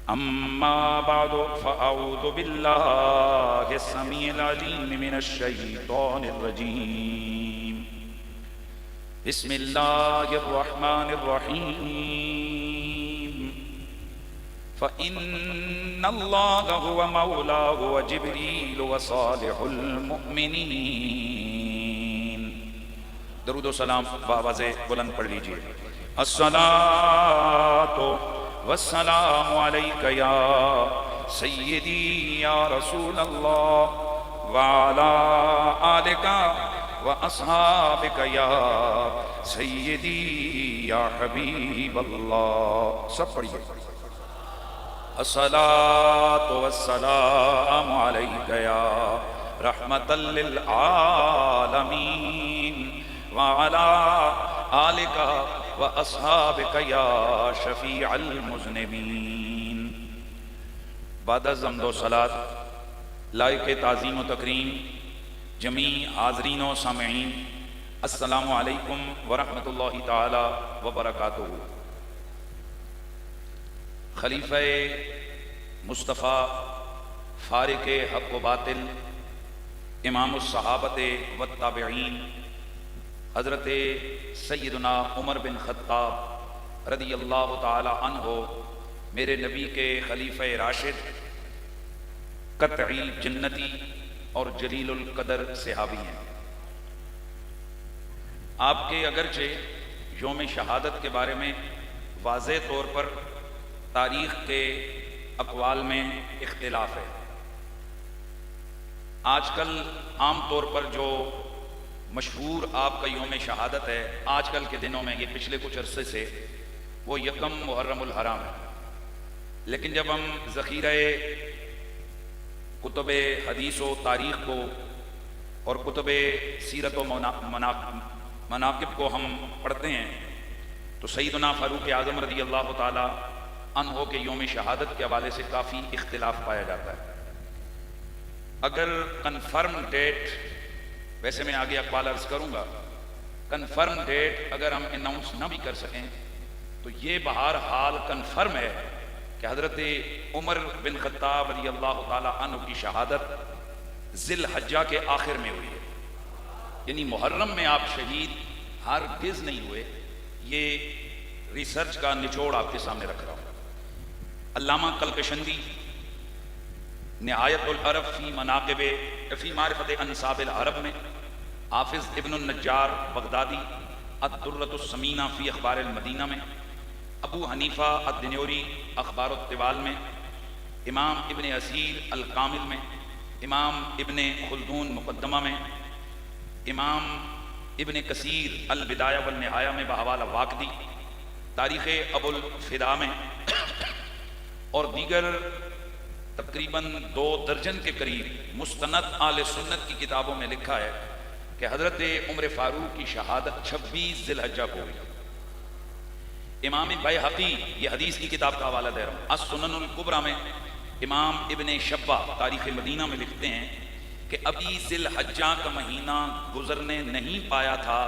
أما بعد فأعوذ بالله السميع العليم من الشيطان الرجيم. بسم الله الرحمن الرحيم. فإن الله هو مولاه وجبريل وصالح المؤمنين. درود و سلام بآواز بلند پڑھ لیجئے. الصلاة والسلام علیک یا سیدی یا رسول اللہ وعلا آلک واصحابک یا سیدی یا حبیب اللہ. سب پڑھیے. الصلاة والسلام علیک یا رحمتا للعالمین وعلا آلک وَأَصْحَابِكَ يَا شَفِيعَ الْمُذْنِبِينَ. بعد از حمد و صلات لائق تعظیم و تکریم جمیع حاضرین و سامعین، السلام علیکم ورحمۃ اللہ تعالی وبرکاتہ. خلیفہ مصطفیٰ فارق حق و باطل، امام الصحابۃ والتابعین، حضرت سیدنا عمر بن خطاب رضی اللہ تعالی عنہ میرے نبی کے خلیفہ راشد، قطعی جنتی اور جلیل القدر صحابی ہیں. آپ کے اگرچہ یوم شہادت کے بارے میں واضح طور پر تاریخ کے اقوال میں اختلاف ہے. آج کل عام طور پر جو مشہور آپ کا یوم شہادت ہے آج کل کے دنوں میں، یہ پچھلے کچھ عرصے سے، وہ یکم محرم الحرام ہے. لیکن جب ہم ذخیرہ کتب حدیث و تاریخ کو اور کتب سیرت و مناقب کو ہم پڑھتے ہیں تو سیدنا فاروق اعظم رضی اللہ تعالی عنہ کے یوم شہادت کے حوالے سے کافی اختلاف پایا جاتا ہے. اگر کنفرم ڈیٹ، ویسے میں آگے اقوال عرض کروں گا، کنفرم ڈیٹ اگر ہم اناؤنس نہ بھی کر سکیں تو یہ بہرحال کنفرم ہے کہ حضرت عمر بن خطاب رضی اللہ تعالی عنہ کی شہادت ذی الحجہ کے آخر میں ہوئی ہے. یعنی محرم میں آپ شہید ہرگز نہیں ہوئے. یہ ریسرچ کا نچوڑ آپ کے سامنے رکھ رہا ہوں. علامہ کلکشندی نہایت العرب فی مناقب فی معرفت انصاب العرب میں، حافظ ابن النجار بغدادی الدرۃ الثمینہ فی اخبار المدینہ میں، ابو حنیفہ الدنیوری اخبار الطوال میں، امام ابن اسیر الکامل میں، امام ابن خلدون مقدمہ میں، امام ابن کثیر البدایہ والنہایہ میں بحوالہ واقدی، تاریخ ابو الفدا میں اور دیگر تقریباً 2 درجن کے قریب مستند آل سنت کی کتابوں میں لکھا ہے کہ حضرت عمر فاروق کی شہادت 26 ذی الحجہ کو ہوئی. امام بیہقی، یہ حدیث کی کتاب کا حوالہ دے رہا ہوں، السنن الکبریٰ میں امام ابن شبہ تاریخ مدینہ میں لکھتے ہیں کہ ابھی ذی الحجہ کا مہینہ گزرنے نہیں پایا تھا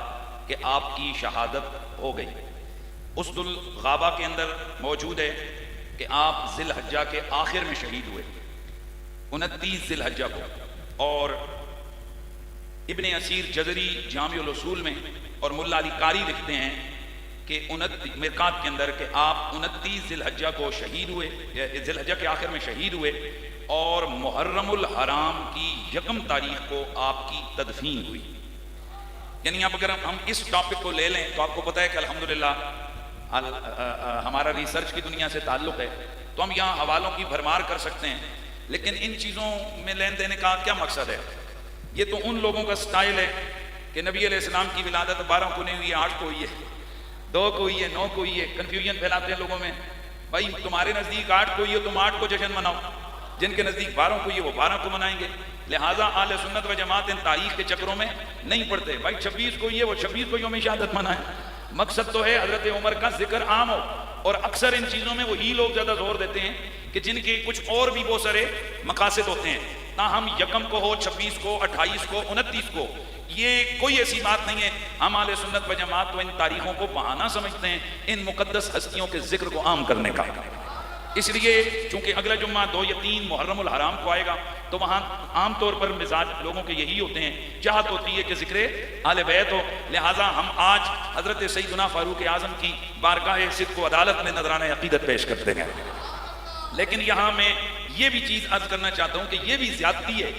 کہ آپ کی شہادت ہو گئی. اسد الغابہ کے اندر موجود ہے کہ آپ ذی الحجہ کے آخر میں شہید ہوئے 29 ذی الحجہ کو. اور ابن اسیر جزری جامع الاصول میں اور ملا علی قاری لکھتے ہیں کہ مرکات کے اندر کہ آپ 29 ذی الحجہ کو شہید ہوئے، ذی الحجہ کے آخر میں شہید ہوئے، اور محرم الحرام کی 1 تاریخ کو آپ کی تدفین ہوئی. یعنی اب اگر ہم اس ٹاپک کو لے لیں تو آپ کو پتہ ہے کہ الحمدللہ ہمارا ریسرچ کی دنیا سے تعلق ہے تو ہم یہاں حوالوں کی بھرمار کر سکتے ہیں، لیکن ان چیزوں میں لین دینے کا کیا مقصد ہے؟ یہ تو ان لوگوں کا سٹائل ہے کہ نبی علیہ السلام کی ولادت 12 کو نہیں ہوئی ہے، 8 کو ہوئی ہے، 2 کو ہوئی ہے، 9 کو ہوئی ہے. کنفیوژن پھیلاتے ہیں لوگوں میں. بھائی تمہارے نزدیک 8 کو ہوئی ہے، تم 8 کو جشن مناؤ، جن کے نزدیک 12 کو ہوئی ہے وہ 12 کو منائیں گے. لہٰذا اہل سنت و جماعت ان تاریخ کے چکروں میں نہیں پڑتے. بھائی 26 کو ہوئی ہے، وہ 26 کو یوم شہادت منائیں. مقصد تو ہے حضرت عمر کا ذکر عام ہو. اور اکثر ان چیزوں میں وہی لوگ زیادہ زور دیتے ہیں کہ جن کے کچھ اور بھی بہت سارے مقاصد ہوتے ہیں. تاہم 1 کو ہو، 26 کو، 28 کو، 29 کو، یہ کوئی ایسی بات نہیں ہے. ہم اہل سنت و جماعت تو ان تاریخوں کو بہانہ سمجھتے ہیں ان مقدس ہستیوں کے ذکر کو عام کرنے کا. اس لیے چونکہ اگلا جمعہ 2 یا 3 محرم الحرام کو آئے گا تو وہاں عام طور پر مزاج لوگوں کے یہی ہوتے ہیں، چاہت ہوتی ہے کہ ذکر آل بیت ہو، لہٰذا ہم آج حضرت سیدنا فاروق اعظم کی بارگاہ صدق و عدالت میں نذرانہ عقیدت پیش کرتے ہیں۔ لیکن یہاں میں یہ بھی چیز عرض کرنا چاہتا ہوں کہ یہ بھی زیادتی ہے،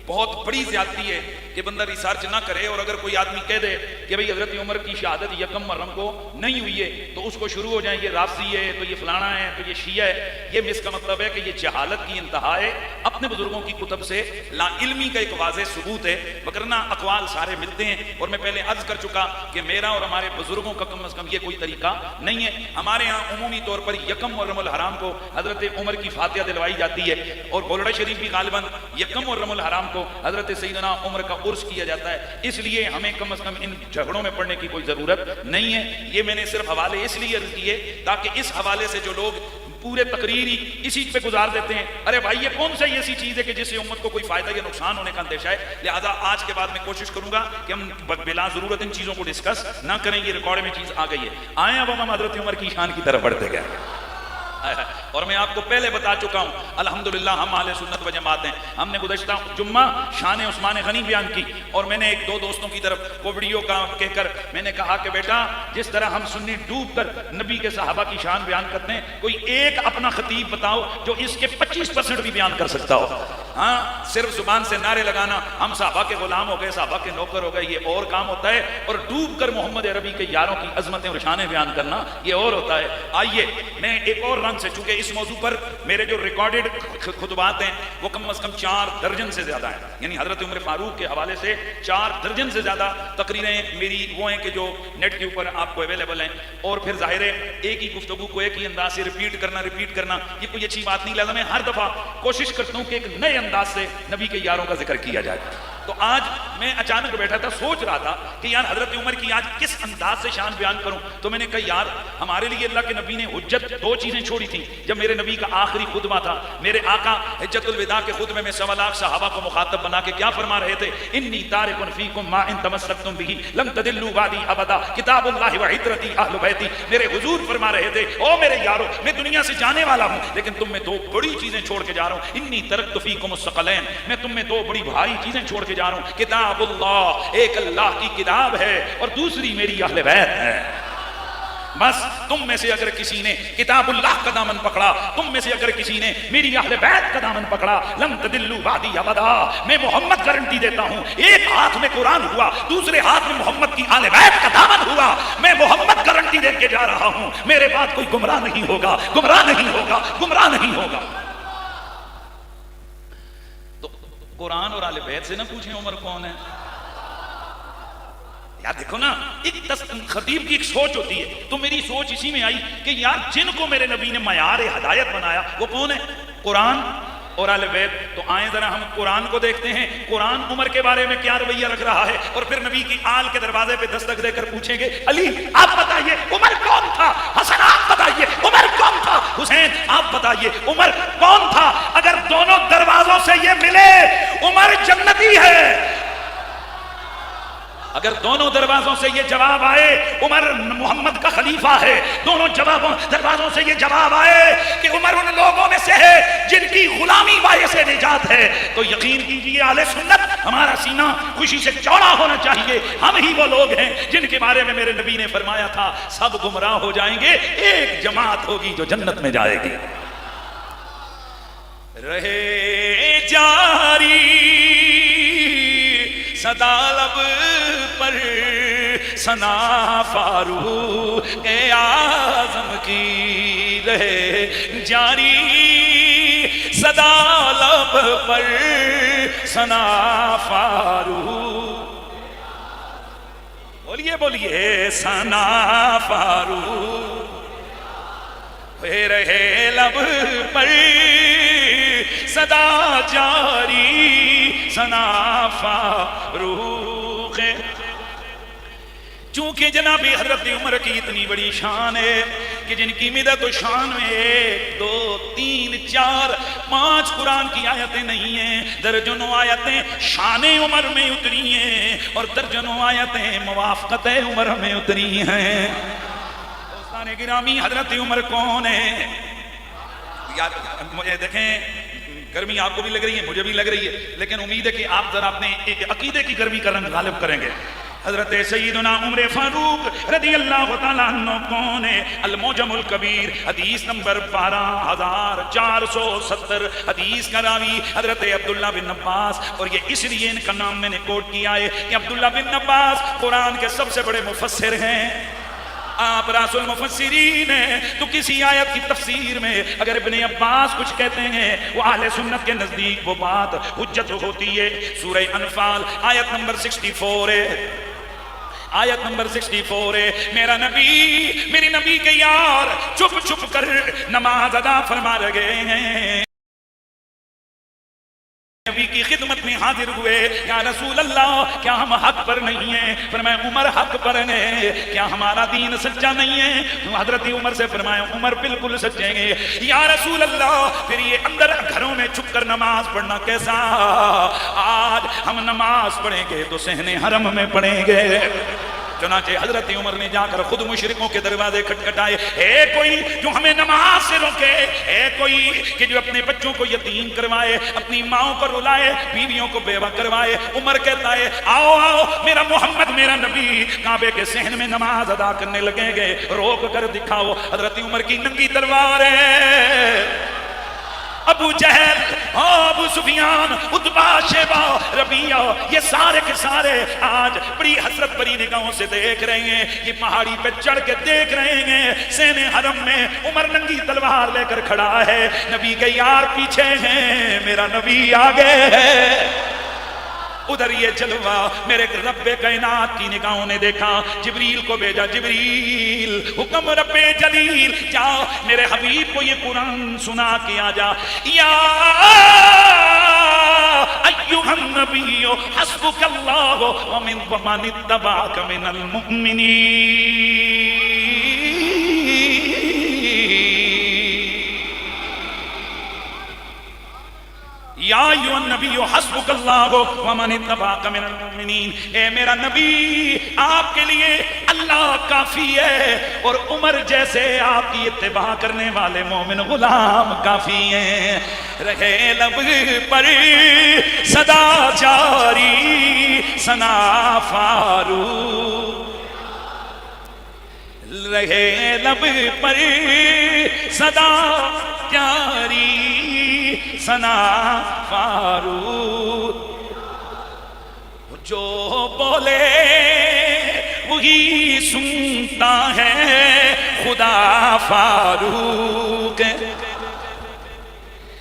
بہت بڑی زیادتی ہے کہ بندہ ریسرچ نہ کرے، اور اگر کوئی آدمی کہہ دے کہ بھئی حضرت عمر کی شہادت یکم محرم کو نہیں ہوئی ہے تو اس کو شروع ہو جائیں یہ رافضی ہے، تو یہ فلانا ہے، تو یہ شیعہ ہے۔ یہ اس کا مطلب ہے کہ یہ جہالت کی انتہا ہے، اپنے بزرگوں کی کتب سے لا علمی کا ایک واضح ثبوت ہے، وگرنہ اقوال سارے ملتے ہیں۔ اور میں پہلے عرض کر چکا کہ میرا اور ہمارے بزرگوں کا کم از کم یہ کوئی طریقہ نہیں ہے۔ ہمارے ہاں عمومی طور پر یکم محرم الحرام کو حضرت عمر کی فاتحہ دلوائی جاتی ہے، اور بولڑا شریف بھی غالباً یکم محرم الحرام کو حضرت سیدنا عمر کا عرس کیا جاتا ہے۔ اس لیے ہمیں کم از کم ان جھگڑوں میں پڑنے کی کوئی ضرورت نہیں ہے۔ یہ میں نے صرف حوالے اس لیے عرض کیے تاکہ اس حوالے سے جو لوگ پورے تقریری اسی پہ گزار دیتے ہیں، ارے بھائی یہ کون سا ایسی چیز ہے کہ جس سے امت کو کوئی فائدہ یا نقصان ہونے کا اندیشہ ہے، لہذا آج کے بعد میں کوشش کروں گا کہ ہم بلا ضرورت ان چیزوں کو ڈسکس نہ کریں۔ یہ ریکارڈ میں چیز آ گئی ہے، آئیں اب ہم حضرت عمر کی شان کی طرف بڑھتے گئے۔ اور میں آپ کو پہلے بتا چکا ہوں الحمدللہ ہم اہل سنت و جماعت ہیں۔ ہم نے گزشتہ جمعہ شان عثمان غنی بیان کی، اور میں نے ایک دو دوستوں کی طرف وہ ویڈیو کا کہہ کر میں نے کہا کہ بیٹا جس طرح ہم سنی ڈوب کر نبی کے صحابہ کی شان بیان کرتے ہیں، کوئی ایک اپنا خطیب بتاؤ جو اس کے 25% بھی بیان کر سکتا ہو۔ ہاں صرف زبان سے نعرے لگانا ہم صحابہ کے غلام ہو گئے، صحابہ کے نوکر ہو گئے، یہ اور کام ہوتا ہے، اور ڈوب کر محمد عربی کے یاروں کی عظمتیں اور شانیں بیان کرنا یہ اور ہوتا ہے۔ آئیے میں ایک اور رنگ سے، چونکہ اس موضوع پر میرے جو ریکارڈڈ خطبات ہیں وہ کم از کم 4 درجن سے زیادہ ہیں، یعنی حضرت عمر فاروق کے حوالے سے 4 درجن سے زیادہ تقریریں میری وہ ہیں کہ جو نیٹ کے اوپر آپ کو اویلیبل ہیں۔ اور پھر ظاہر ہے ایک ہی گفتگو کو ایک ہی انداز سے ریپیٹ کرنا یہ کوئی اچھی بات نہیں، لہذا میں ہر دفعہ کوشش کرتا ہوں کہ ایک نئے انداز سے نبی کے یاروں کا ذکر کیا جائے۔ تو آج میں اچانک بیٹھا تھا، سوچ رہا تھا کہ یار حضرت عمر کی آج کس انداز سے شان بیان کروں، تو میں نے کہا یار ہمارے لیے اللہ کے نبی نے حجت 2 چیزیں چھوڑی تھیں۔ جب میرے نبی کا آخری خطبہ تھا، میرے آقا حجت الوداع کے خطبے میں 1.25 لاکھ صحابہ کو مخاطب بنا کے کیا فرما رہے تھے؟ انی تارک فیکم ما ان تمسکتم به لن تضلوا بعدی ابدا کتاب اللہ وعترتی اہل بیتی۔ میرے حضور فرما رہے تھے او میرے یارو میں دنیا سے جانے والا ہوں، لیکن تم میں 2 بڑی چیزیں چھوڑ کے جا رہا ہوں۔ انی ترکت فیکم الثقلین، میں تم میں 2 بڑی بھاری چیزیں چھوڑ کے جا رہا ہوں، کتاب اللہ ایک اللہ کی کتاب ہے، اور دوسری میری اہل بیت ہے۔ بس تم میں سے اگر کسی نے کتاب اللہ کا دامن پکڑا، تم میں سے اگر کسی نے میری اہل بیت کا دامن پکڑا، لن تضلوا بعدی ابدا۔ میں محمد گارنٹی دیتا ہوں، ایک ہاتھ میں قرآن ہوا، دوسرے ہاتھ میں محمد کی اہل بیت کا دامن ہوا، میں محمد گارنٹی دے کے جا رہا ہوں میرے بعد کوئی گمراہ نہیں ہوگا، گمراہ نہیں ہوگا، گمراہ نہیں ہوگا۔ تو قرآن اور اہل بیت سے نہ پوچھیں عمر کون ہے۔ یار دیکھو نا، ایک خطیب کی ایک سوچ ہوتی ہے، تو میری سوچ اسی میں آئی کہ یار جن کو میرے نبی نے معیار ہدایت بنایا وہ کون ہے؟ قرآن اور اہل بیت۔ تو آئیں ذرا ہم قرآن کو دیکھتے ہیں، قرآن عمر کے بارے میں کیا رویہ رکھ رہا ہے، اور پھر نبی کی آل کے دروازے پہ دستک دے کر پوچھیں گے علی آپ بتائیے عمر کون تھا، حسن آپ بتائیے عمر کون تھا، حسین آپ بتائیے عمر کون تھا۔ اگر دونوں دروازوں سے یہ ملے عمر جنتی ہے، اگر دونوں دروازوں سے یہ جواب آئے عمر محمد کا خلیفہ ہے، دونوں دروازوں سے یہ جواب آئے کہ عمر ان لوگوں میں سے ہے جن کی غلامی باعث نجات ہے، تو یقین کیجئے اہل سنت ہمارا سینہ خوشی سے چوڑا ہونا چاہیے۔ ہم ہی وہ لوگ ہیں جن کے بارے میں میرے نبی نے فرمایا تھا سب گمراہ ہو جائیں گے، ایک جماعت ہوگی جو جنت میں جائے گی۔ رہے جاری صدا لب پر ثنا فاروق اعظم کی، رہے جاری صدا لب پر ثنا فاروق، بولیے بولیے ثنا فاروق، رہے لب پر صدا جاری ثنا فاروق۔ چونکہ جناب حضرت عمر کی اتنی بڑی شان ہے کہ جن کی مدد و شان میں 1 2 3 4 5 قرآن کی آیتیں نہیں ہیں، درجنوں آیتیں شان عمر میں اتری ہیں، اور درجنوں آیتیں موافقت عمر میں اتری ہیں۔ دوستان گرامی حضرت عمر کون ہے؟ یار مجھے دیکھیں گرمی آپ کو بھی لگ رہی ہے مجھے بھی لگ رہی ہے لیکن امید ہے کہ آپ ذرا اپنے عقیدے کی گرمی کا رنگ غالب کریں گے. حضرت سیدنا عمر فاروق رضی اللہ تعالیٰ عنہ کون ہے؟ المعجم الکبیر حدیث نمبر 12470 حدیث کا راوی حضرت عبداللہ بن عباس. اور یہ اس لیے ان کا نام میں نے کوٹ کیا ہے کہ عبداللہ بن عباس قرآن کے سب سے بڑے مفسر ہیں. آپ راس المفسرین ہیں تو کسی آیت کی تفسیر میں اگر ابن عباس کچھ کہتے ہیں وہ اہل سنت کے نزدیک وہ بات حجت ہوتی ہے. سورہ انفال آیت نمبر 64 ہے. آیت نمبر 64 ہے. میرا نبی میری نبی کے یار چھپ چھپ کر نماز ادا فرما رہے ہیں. نبی کی خدمت میں حاضر ہوئے. یا رسول اللہ کیا ہم حق پر نہیں ہیں؟ فرمایا عمر حق پر ہیں. کیا ہمارا دین سچا نہیں ہے؟ حضرت عمر سے فرمایا عمر بالکل سچے ہیں. یا رسول اللہ پھر یہ اندر گھروں میں چھپ کر نماز پڑھنا کیسا؟ آج ہم نماز پڑھیں گے تو صحن حرم میں پڑھیں گے. چنانچہ حضرت عمر نے جا کر خود مشرکوں کے دروازے کھٹکھٹائے. ہے کوئی جو ہمیں نماز سے روکے؟ ہے کوئی کہ جو اپنے بچوں کو یتیم کروائے، اپنی ماؤں کو رلائے، بیویوں کو بیوہ کروائے؟ عمر کہتا ہے آؤ آؤ میرا محمد میرا نبی کعبے کے صحن میں نماز ادا کرنے لگیں گے، روک کر دکھاؤ. حضرت عمر کی ننگی تلوار ہے. ابو جہل، ابو سفیان، عتبہ، شیبہ، ربیعہ یہ سارے کے سارے آج بڑی حسرت بری نگاہوں سے دیکھ رہے ہیں. یہ پہاڑی پہ چڑھ کے دیکھ رہے ہیں صحن حرم میں عمر ننگی تلوار لے کر کھڑا ہے. نبی کے یار پیچھے ہیں، میرا نبی آگے ہے. ادھر یہ جلوہ میرے رب کائنات کی نگاہوں نے دیکھا. جبریل کو بھیجا. جبریل حکم رب جلیل جاؤ میرے حبیب کو یہ قرآن سنا کے آ جا. یا ایھا النبی حسبک اللہ ومن اتبعک من المؤمنین. یا ایھا النبی حسبک اللہ ومن اتبعک من المؤمنین. اے میرا نبی آپ کے لیے اللہ کافی ہے اور عمر جیسے آپ کی اتباع کرنے والے مومن غلام کافی ہیں. رہے لب پر صدا جاری ثنا فاروق. رہے لب پر صدا جاری ثنا فاروق. جو بولے وہی سنتا ہے خدا فاروق.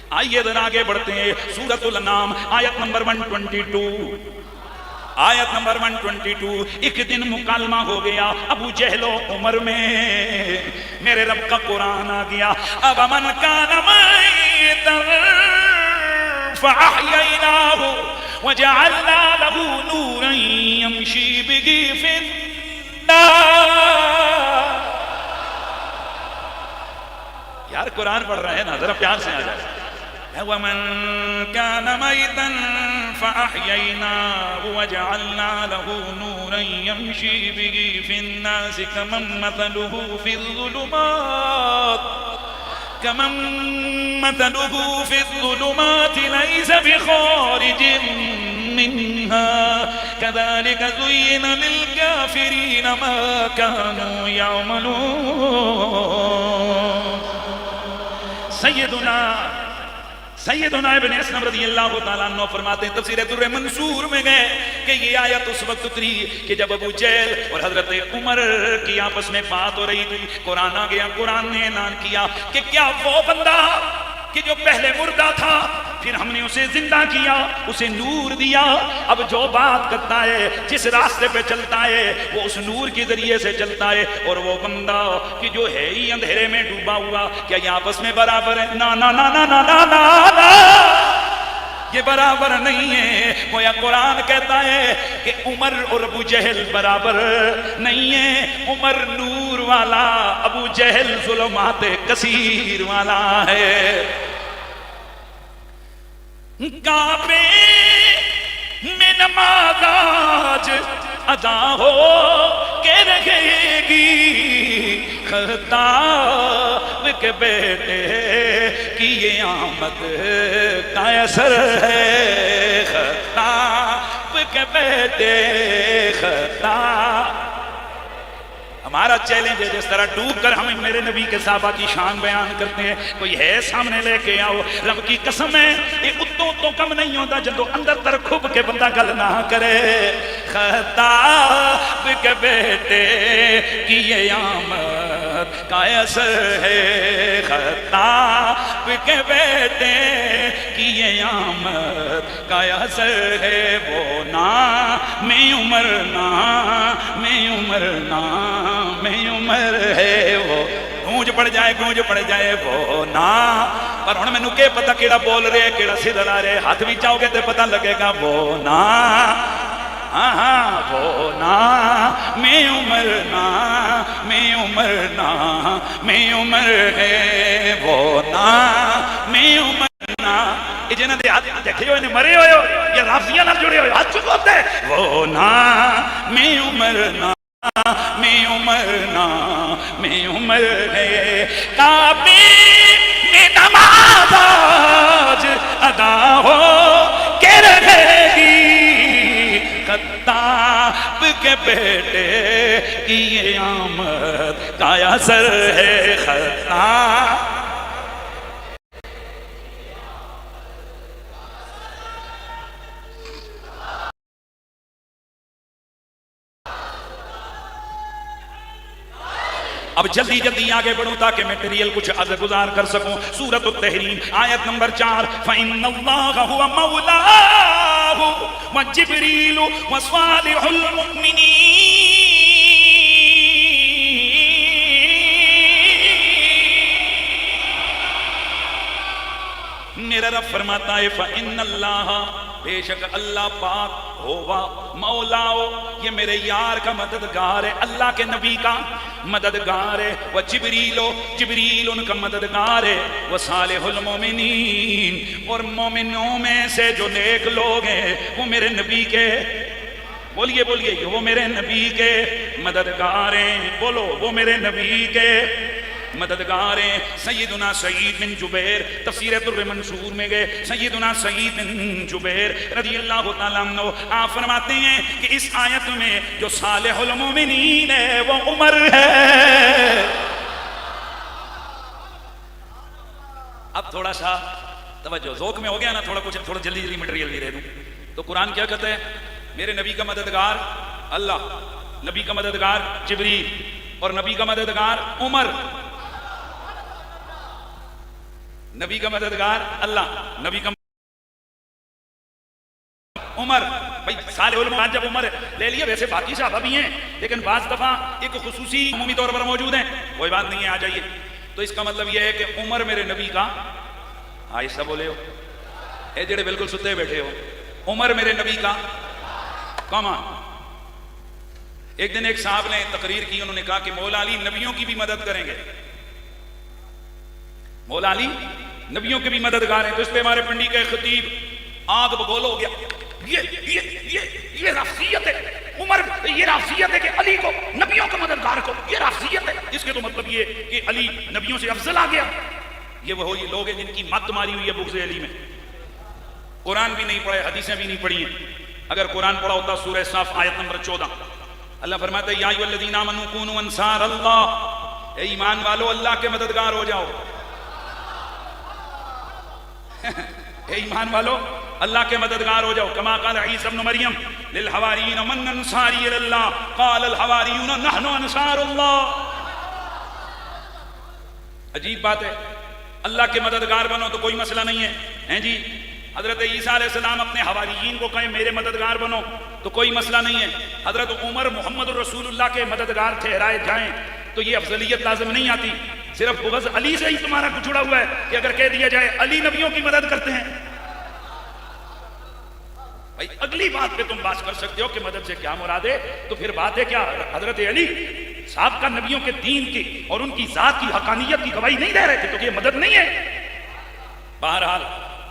آئیے ذرا آگے بڑھتے ہیں. سورۃ الانعام آیت نمبر 122. آیت نمبر 122. ایک دن مکالمہ ہو گیا ابو جہل و عمر میں. میرے رب کا قرآن آ گیا. اب من کان میتا فاحییناہ وجعلنا له نورا یمشی بہ فی الناس. یار قرآن پڑھ رہے ہیں نا ذرا پیار سے آ جائے. ومن كان ميتا فأحييناه وجعلنا له نورا يمشي به في الناس كمن مثله في الظلمات ليس بخارج منها كذلك زين للكافرين ما كانوا يعملون. سیدنا ابن اسلم رضی اللہ تعالیٰ عنہ فرماتے ہیں تفسیر در منصور میں گئے کہ یہ آیت اس وقت اتری کہ جب ابو جہل اور حضرت عمر کی آپس میں بات ہو رہی تھی. قرآن آ گیا. قرآن نے اعلان کیا کہ کیا وہ بندہ کہ جو پہلے مردہ تھا پھر ہم نے اسے زندہ کیا، اسے نور دیا، اب جو بات کرتا ہے جس راستے پہ چلتا ہے وہ اس نور کے ذریعے سے چلتا ہے. اور وہ بندہ کہ جو ہے ہی اندھیرے میں ڈوبا ہوا کیا یہ آپس میں برابر ہے؟ نا نا نا نا نا نا نا نا یہ برابر نہیں ہے. گویا قرآن کہتا ہے کہ عمر اور ابو جہل برابر نہیں ہے. عمر نور والا، ابو جہل ظلمات کثیر والا ہے. کعبے میں نماز آج ادا ہو کے رہے گی، خطاب کے بیٹے کی یہ آمد کا اثر ہے، خطاب کے بیٹے خطاب۔ ہمارا چیلنج ہے جس طرح ڈوب کر ہم میرے نبی کے صحابہ کی شان بیان کرتے ہیں، کوئی ہے سامنے لے کے آؤ، رب کی قسم ہے یہ اتوں تو کم نہیں ہوتا جدو اندر تر کھب کے بندہ گل نہ کرے۔ خطاب کے بیٹے کی یہ آمد کا اثر ہے، خطاب کے بیٹے کی یہ آمد کا اثر ہے، وہ نام عمر نام عمر نام میں عمر ہے، وہ گونج پڑ جائے وہ نام۔ پر ہن مینوں کہ پتہ کیڑا بول رہے کیڑا سر لا رہے، ہاتھ بھی چاہو گے تے پتہ لگے گا وہ نام، وہ نام میں عمر نام میں عمر نام میں عمر ہے، وہ نام میں عمر نام۔ یہ جنہاں دے ہاتھ دیکھے ہوئے نے مرے ہوئے ہو یا رافضیاں نال جڑے ہوئے ہاتھ چکو ہوتے وہ نام میں عمر نام میں عمر نام میں عمر ہے، کعبے میں نماز آج ادا ہو کے رہے گی، خطاب کے بیٹے کی یہ آمد کا اثر ہے، خطاب۔ اب جلدی جلدی آگے بڑھوں تاکہ میٹیریل کچھ عرض گزار کر سکوں۔ سورۃ التحریم آیت نمبر 4، فَإِنَّ اللَّهَ هُوَ مَوْلَاهُ وَجِبْرِيلُ وَصَالِحُ الْمُؤْمِنِينَ۔ میرا رب فرماتا ہے فَإِنَّ اللَّهَ، بے شک اللہ پاک ہوا، مولاؤ یہ میرے یار کا مددگار ہے، اللہ کے نبی کا مددگار ہے، وہ جبریل ان کا مددگار ہے، وہ صالح المومنین، اور مومنوں میں سے جو نیک لوگ ہیں وہ میرے نبی کے، بولیے وہ میرے نبی کے مددگار ہیں، بولو وہ میرے نبی کے مددگار ہیں۔ سیدنا سعید بن جبیر تفسیر در منصور میں گئے، سیدنا سعید بن جبیر رضی اللہ تعالیٰ عنہ آپ فرماتے ہیں کہ اس آیت میں جو صالح المومنین ہے وہ عمر ہے۔ اب تھوڑا سا توجہ، ذوق میں ہو گیا نا، تھوڑا جلدی مٹیریل بھی رہ دوں تو قرآن کیا کہتا ہے؟ میرے نبی کا مددگار اللہ، نبی کا مددگار جبریل، اور نبی کا مددگار عمر، نبی کا مددگار اللہ، نبی کا عمر۔ بھائی صالح المومنین جب عمر لے لیا، ویسے باقی صحابہ بھی ہیں لیکن بعض دفعہ ایک خصوصی عمومی طور پر موجود ہیں، کوئی بات نہیں ہے، آ جائیے۔ تو اس کا مطلب یہ ہے کہ عمر میرے نبی کا، آہستہ بولے ہو اے جڑے بالکل ستے بیٹھے ہو، عمر میرے نبی کا کمان۔ ایک دن ایک صاحب نے تقریر کی، انہوں نے کہا کہ مولا علی نبیوں کی بھی مدد کریں گے، مولا علی نبیوں کے بھی مددگار ہیں۔ تو اس پہ ہمارے پنڈی کا خطیب آگ بگول ہو گیا، یہ رافضیت ہے، عمر یہ رافضیت ہے کہ علی کو نبیوں کا مددگار کو، یہ رافضیت ہے، اس کے تو مطلب یہ کہ علی نبیوں سے افضل آ گیا۔ یہ وہ لوگ ہیں جن کی مت ماری ہوئی ہے بغض علی میں، قرآن بھی نہیں پڑھے، حدیثیں بھی نہیں پڑھی ہیں۔ اگر قرآن پڑھا ہوتا سورہ صاف آیت نمبر 14، اللہ فرماتا ہے یا ایھا الذین آمنوا کونوا انصار اللہ، اے ایمان والو اللہ کے مددگار ہو جاؤ، اے ایمان والو اللہ کے مددگار ہو جاؤ، کما قال عیسی ابن مریم للحواریین من انصاری الی اللہ قال الحواریون نحن انصار اللہ۔ عجیب بات ہے، اللہ کے مددگار بنو تو کوئی مسئلہ نہیں ہے، ہیں جی؟ حضرت عیسیٰ علیہ السلام اپنے حواریین کو کہیں میرے مددگار بنو تو کوئی مسئلہ نہیں ہے، حضرت عمر محمد الرسول اللہ کے مددگار ٹھہرائے جائیں تو یہ افضلیت لازم نہیں آتی، صرف بغض علی سے ہی تمہارا کچھ جڑا ہوا ہے کہ اگر کہہ دیا جائے علی نبیوں کی مدد کرتے ہیں۔ بھائی اگلی بات پہ تم بات کر سکتے ہو کہ مدد سے کیا مراد ہے، تو پھر بات ہے کیا حضرت علی صاحب کا نبیوں کے دین کی اور ان کی ذات کی حقانیت کی گواہی نہیں دے رہے تھے، تو یہ مدد نہیں ہے۔ بہرحال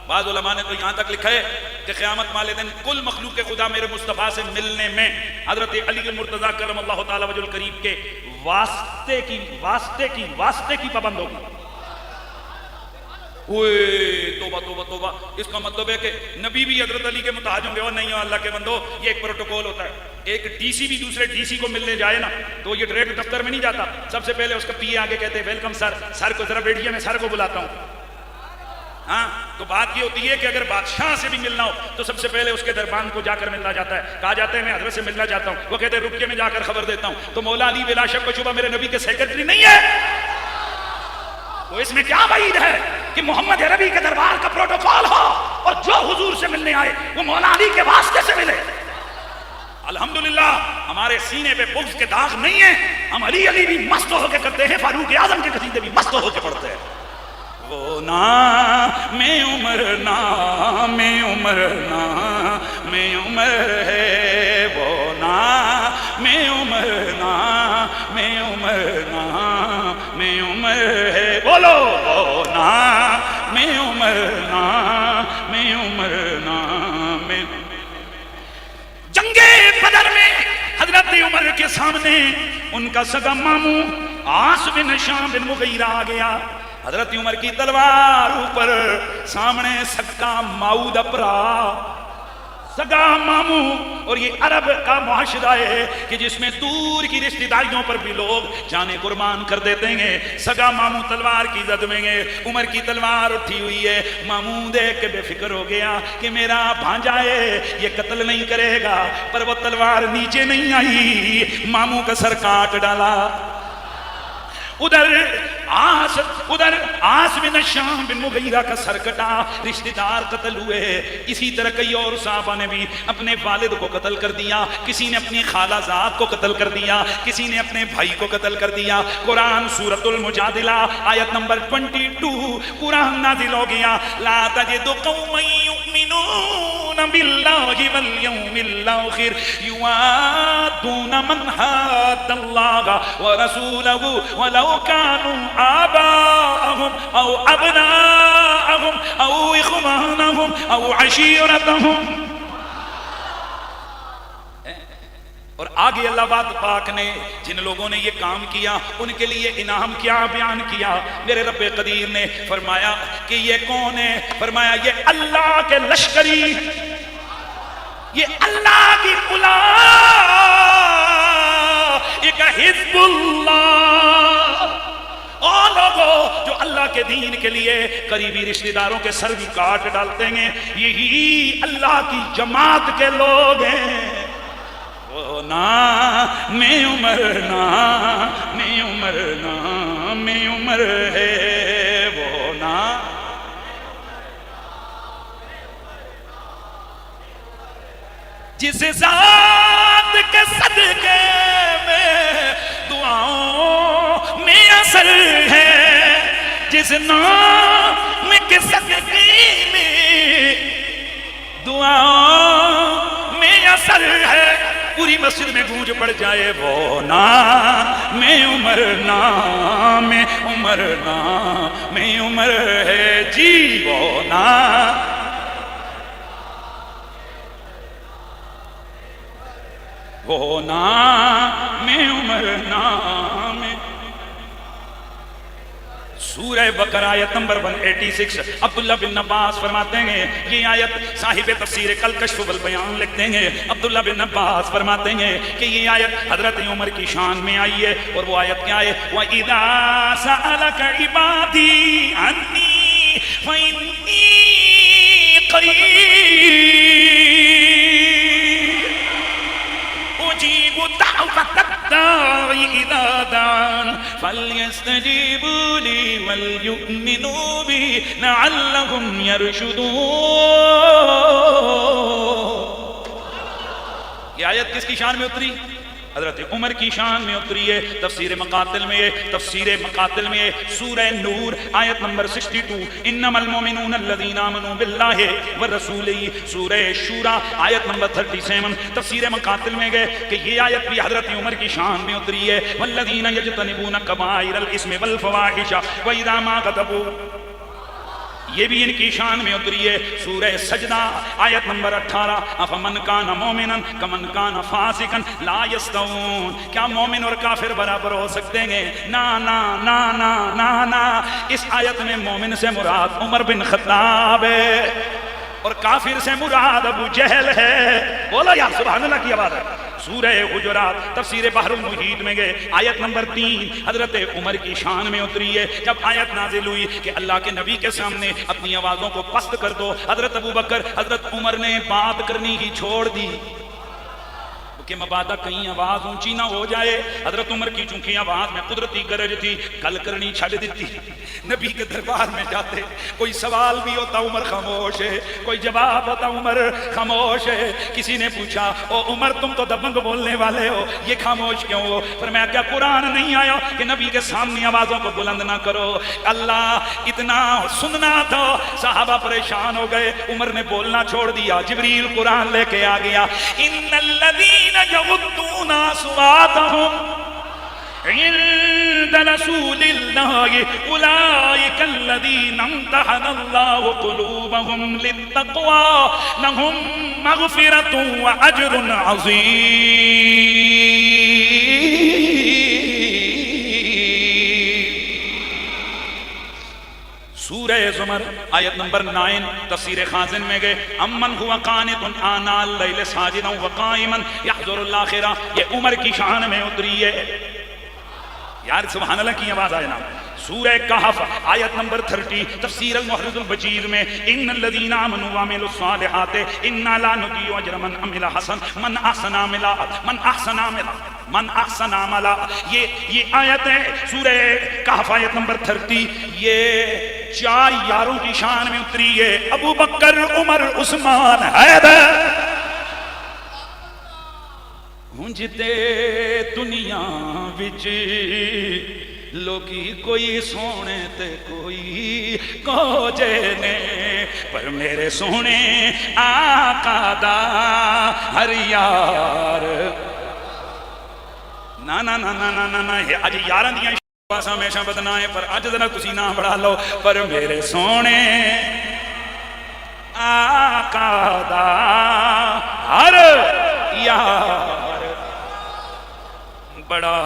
بعض علماء نے تو یہاں تک لکھا ہے کہ قیامت والے دن کل مخلوق خدا میرے مصطفیٰ سے ملنے میں حضرت علی المرتضیٰ کرم اللہ تعالی وجہ الکریم کے واسطے کی پابند ہوگی۔ اوے توبہ توبہ توبہ، اس کا مطلب ہے کہ نبی بھی حضرت علی کے محتاج ہوں گے؟ اور نہیں ہو اللہ کے بندو، یہ ایک پروٹوکول ہوتا ہے. ایک ڈی سی بھی دوسرے ڈی سی کو ملنے جائے نا تو یہ ڈائریکٹ دفتر میں نہیں جاتا، سب سے پہلے اس کا پی اے آگے کہتے ہیں ویلکم سر، سر کو ذرا بیٹھیے میں سر کو بلاتا ہوں. ہاں تو بات یہ ہوتی ہے کہ اگر بادشاہ سے بھی ملنا ہو تو سب سے پہلے اس کے دربان کو جا کر ملنا جاتا ہے. کہا جاتا ہے میں حضرت سے ملنا چاہتا ہوں، وہ کہتے ہیں رکیے میں جا کر خبر دیتا ہوں. تو مولا علی بلا شک و شبہ میرے نبی کے سیکرٹری نہیں ہے. تو اس میں کیا بعید ہے کہ محمد عربی کے دربار کا پروٹوکول ہو اور جو حضور سے ملنے آئے وہ مولا علی کے واسطے سے ملے. الحمدللہ ہمارے سینے پہ بغض کے داغ نہیں ہیں، ہم علی علی بھی مست ہو کے کرتے ہیں، فاروق اعظم کے قصیدے بھی مست ہو کے پڑھتے ہیں. وہ نام عمر نام عمر نام عمر ہے، وہ نام عمر نام عمر نام عمر ہے. بولو وہ نام عمر نام عمر نام. جنگ بدر میں حضرت عمر کے سامنے ان کا سگا ماموں عاص بن ہشام بن مغیرہ آ گیا. حضرت عمر کی تلوار اوپر، سامنے سکا ماؤد اپرا، سگا ماموں. اور یہ عرب کا معاشرہ ہے کہ جس میں دور کی رشتہ داریوں پر بھی لوگ جانے قربان کر دیتے ہیں. سگا ماموں تلوار کی زد میں گے، عمر کی تلوار اٹھی ہوئی ہے. ماموں دیکھ کے بے فکر ہو گیا کہ میرا بھانجا ہے یہ قتل نہیں کرے گا، پر وہ تلوار نیچے نہیں آئی، ماموں کا سر کاٹ ڈالا. ادھر عاص بن ہشام بن مغیرہ کا سر کٹا، رشتہ دار قتل ہوئے. اسی طرح کئی اور صحابہ نے بھی اپنے والد کو قتل کر دیا، کسی نے اپنی خالہ زاد کو قتل کر دیا، کسی نے اپنے بھائی کو قتل کر دیا. قرآن سورۃ المجادلہ آیت نمبر 22 قرآن نازل ہو گیا. لا تجد قوما یؤمنون باللہ والیوم الآخر یوادون من حاد اللہ ورسولہ ولو كانوا آباءهم أو أبناءهم أو إخوانهم أو عشيرتهم. اور آگے اللہ پاک نے جن لوگوں نے یہ کام کیا ان کے لیے انعام کیا بیان کیا. میرے رب قدیر نے فرمایا کہ یہ کون ہے؟ فرمایا یہ اللہ کے لشکری، یہ اللہ کی اولئک حزب اللہ. اور لوگوں جو اللہ کے دین کے لیے قریبی رشتہ داروں کے سر بھی کاٹ ڈالتے ہیں، یہی اللہ کی جماعت کے لوگ ہیں. وہ نام عمر نام عمر نام عمر ہے، وہ نام جس ذات کے صدقے میں دعاؤں میں اثر ہے، جس نام کے صدقے میں دعاؤں میں اثر ہے. پوری مسجد میں گونج پڑ جائے وہ نام عمر نام عمر نام عمر ہے جی، وہ نام وہ نام عمر نام. سورہ بقرہ آیت نمبر 186 عبداللہ بن عباس فرماتے ہیں، یہ آیت صاحب تفسیر الکشف والبیان لکھتے ہیں. عبداللہ بن عباس فرماتے ہیں کہ یہ آیت حضرت عمر کی شان میں آئی ہے. اور وہ آیت کیا ہے؟ وَإِذَا سَأَلَكَ عِبَادِي عَنِّي فَإِنِّي قَرِيبٌ أُجِيبُ دَعْوَةَ الدَّاعِ إِذَا دَعَانِ فَلْيَسْتَجِيبُوا لِي وَلْيُؤْمِنُوا بِي لَعَلَّهُمْ يَرْشُدُونَ. یہ آیت کس کی شان میں اتری؟ حضرت عمر کی شان میں اتری ہے. تفسیر مقاتل میں سورہ نور آیت نمبر 62 انما المؤمنون الذین آمنوا باللہ ورسولہ. سورہ شورى آیت نمبر 37 تفسیر مقاتل میں گئے کہ یہ آیت بھی حضرت عمر کی شان میں اتری ہے. والذین یجتنبون کبائر الاسم والفواحش واذا ما غضبوا. یہ بھی ان کی شان میں اتری ہے. سورہ سجدہ آیت نمبر 18 افمن کان مومنا کمن کان فاسقا لا یستوون. کیا مومن اور کافر برابر ہو سکتے ہیں؟ نا نا نا نا نا نا. اس آیت میں مومن سے مراد عمر بن خطاب ہے اور کافر سے مراد ابو جہل ہے. بولو یا سبحان اللہ کی آواز ہے. سورہ حجرات تفسیر بحر المحیط میں گئے آیت نمبر 3 حضرت عمر کی شان میں اتری ہے. جب آیت نازل ہوئی کہ اللہ کے نبی کے سامنے اپنی آوازوں کو پست کر دو، حضرت ابو بکر حضرت عمر نے بات کرنی ہی چھوڑ دی کہ مبادا کہیں آواز اونچی نہ ہو جائے. حضرت عمر کی چونکہ آواز میں قدرتی گرج تھی، گل کرنی چھڑ دیتی. نبی کے دربار میں جاتے، کوئی سوال بھی ہوتا عمر خاموش ہے، کوئی جواب ہوتا عمر خاموش ہے. کسی نے پوچھا او عمر تم تو دبنگ بولنے والے ہو، یہ خاموش کیوں ہو؟ فرمایا کیا قرآن نہیں آیا کہ نبی کے سامنے آوازوں کو بلند نہ کرو؟ اللہ اتنا سننا تو صحابہ پریشان ہو گئے. عمر نے بولنا چھوڑ دیا. جبریل قرآن لے کے آ گیا. ان الذین یغضون اصواتهم عند رسول اللہ اولئک الذین امتحن اللہ قلوبهم للتقوی لهم مغفرۃ واجر عظیم. سورہ زمر آیت نمبر 9 تفسیر خازن میں گئے امن ہوا قانت آناء اللیل ساجدا وقائما یحذر الآخرہ. یہ عمر کی شان میں اتری ہے. یار سبحان اللہ کی آواز آئے نا. سورہ کہف آیت نمبر 30 تفسیر المحرز البجیر میں ان الذین آمنوا وعملوا الصالحات انا لا نضيع اجر من عمل حسن من احسن عملا من احسن عملا من احسن عملا. یہ آیت ہے سورہ کہف آیت نمبر 30. یہ 4 یاروں کی شان میں اتری ہے. ابو بکر، عمر، عثمان، حیدر. ہنجتے دنیا وچ لوکی کوئی سونے تے کوئی کوجے نے، پر میرے سونے آقا دا ہر یار. نا نا نا نا نا نا. اج یاراں دیاں پاسا ہمیشہ بدنا ہے، پر اج ذرا تسی نام بڑھا لو. پر میرے سونے آقا دا ہر یار بڑا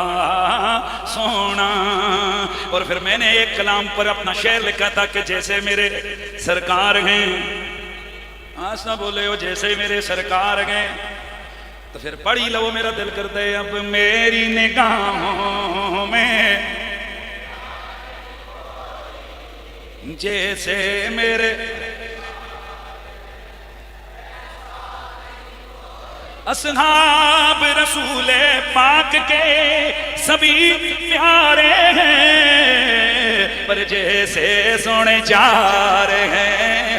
سونا. اور پھر میں نے ایک کلام پر اپنا شعر لکھا تھا کہ جیسے میرے سرکار ہیں، آسا بولے ہو جیسے میرے سرکار ہیں. تو پھر پڑھی لو میرا دل کرتا ہے اب میری نگاہوں میں جیسے میرے اصحاب رسول پاک کے سبھی پیارے ہیں، پر جیسے سونے جا رہے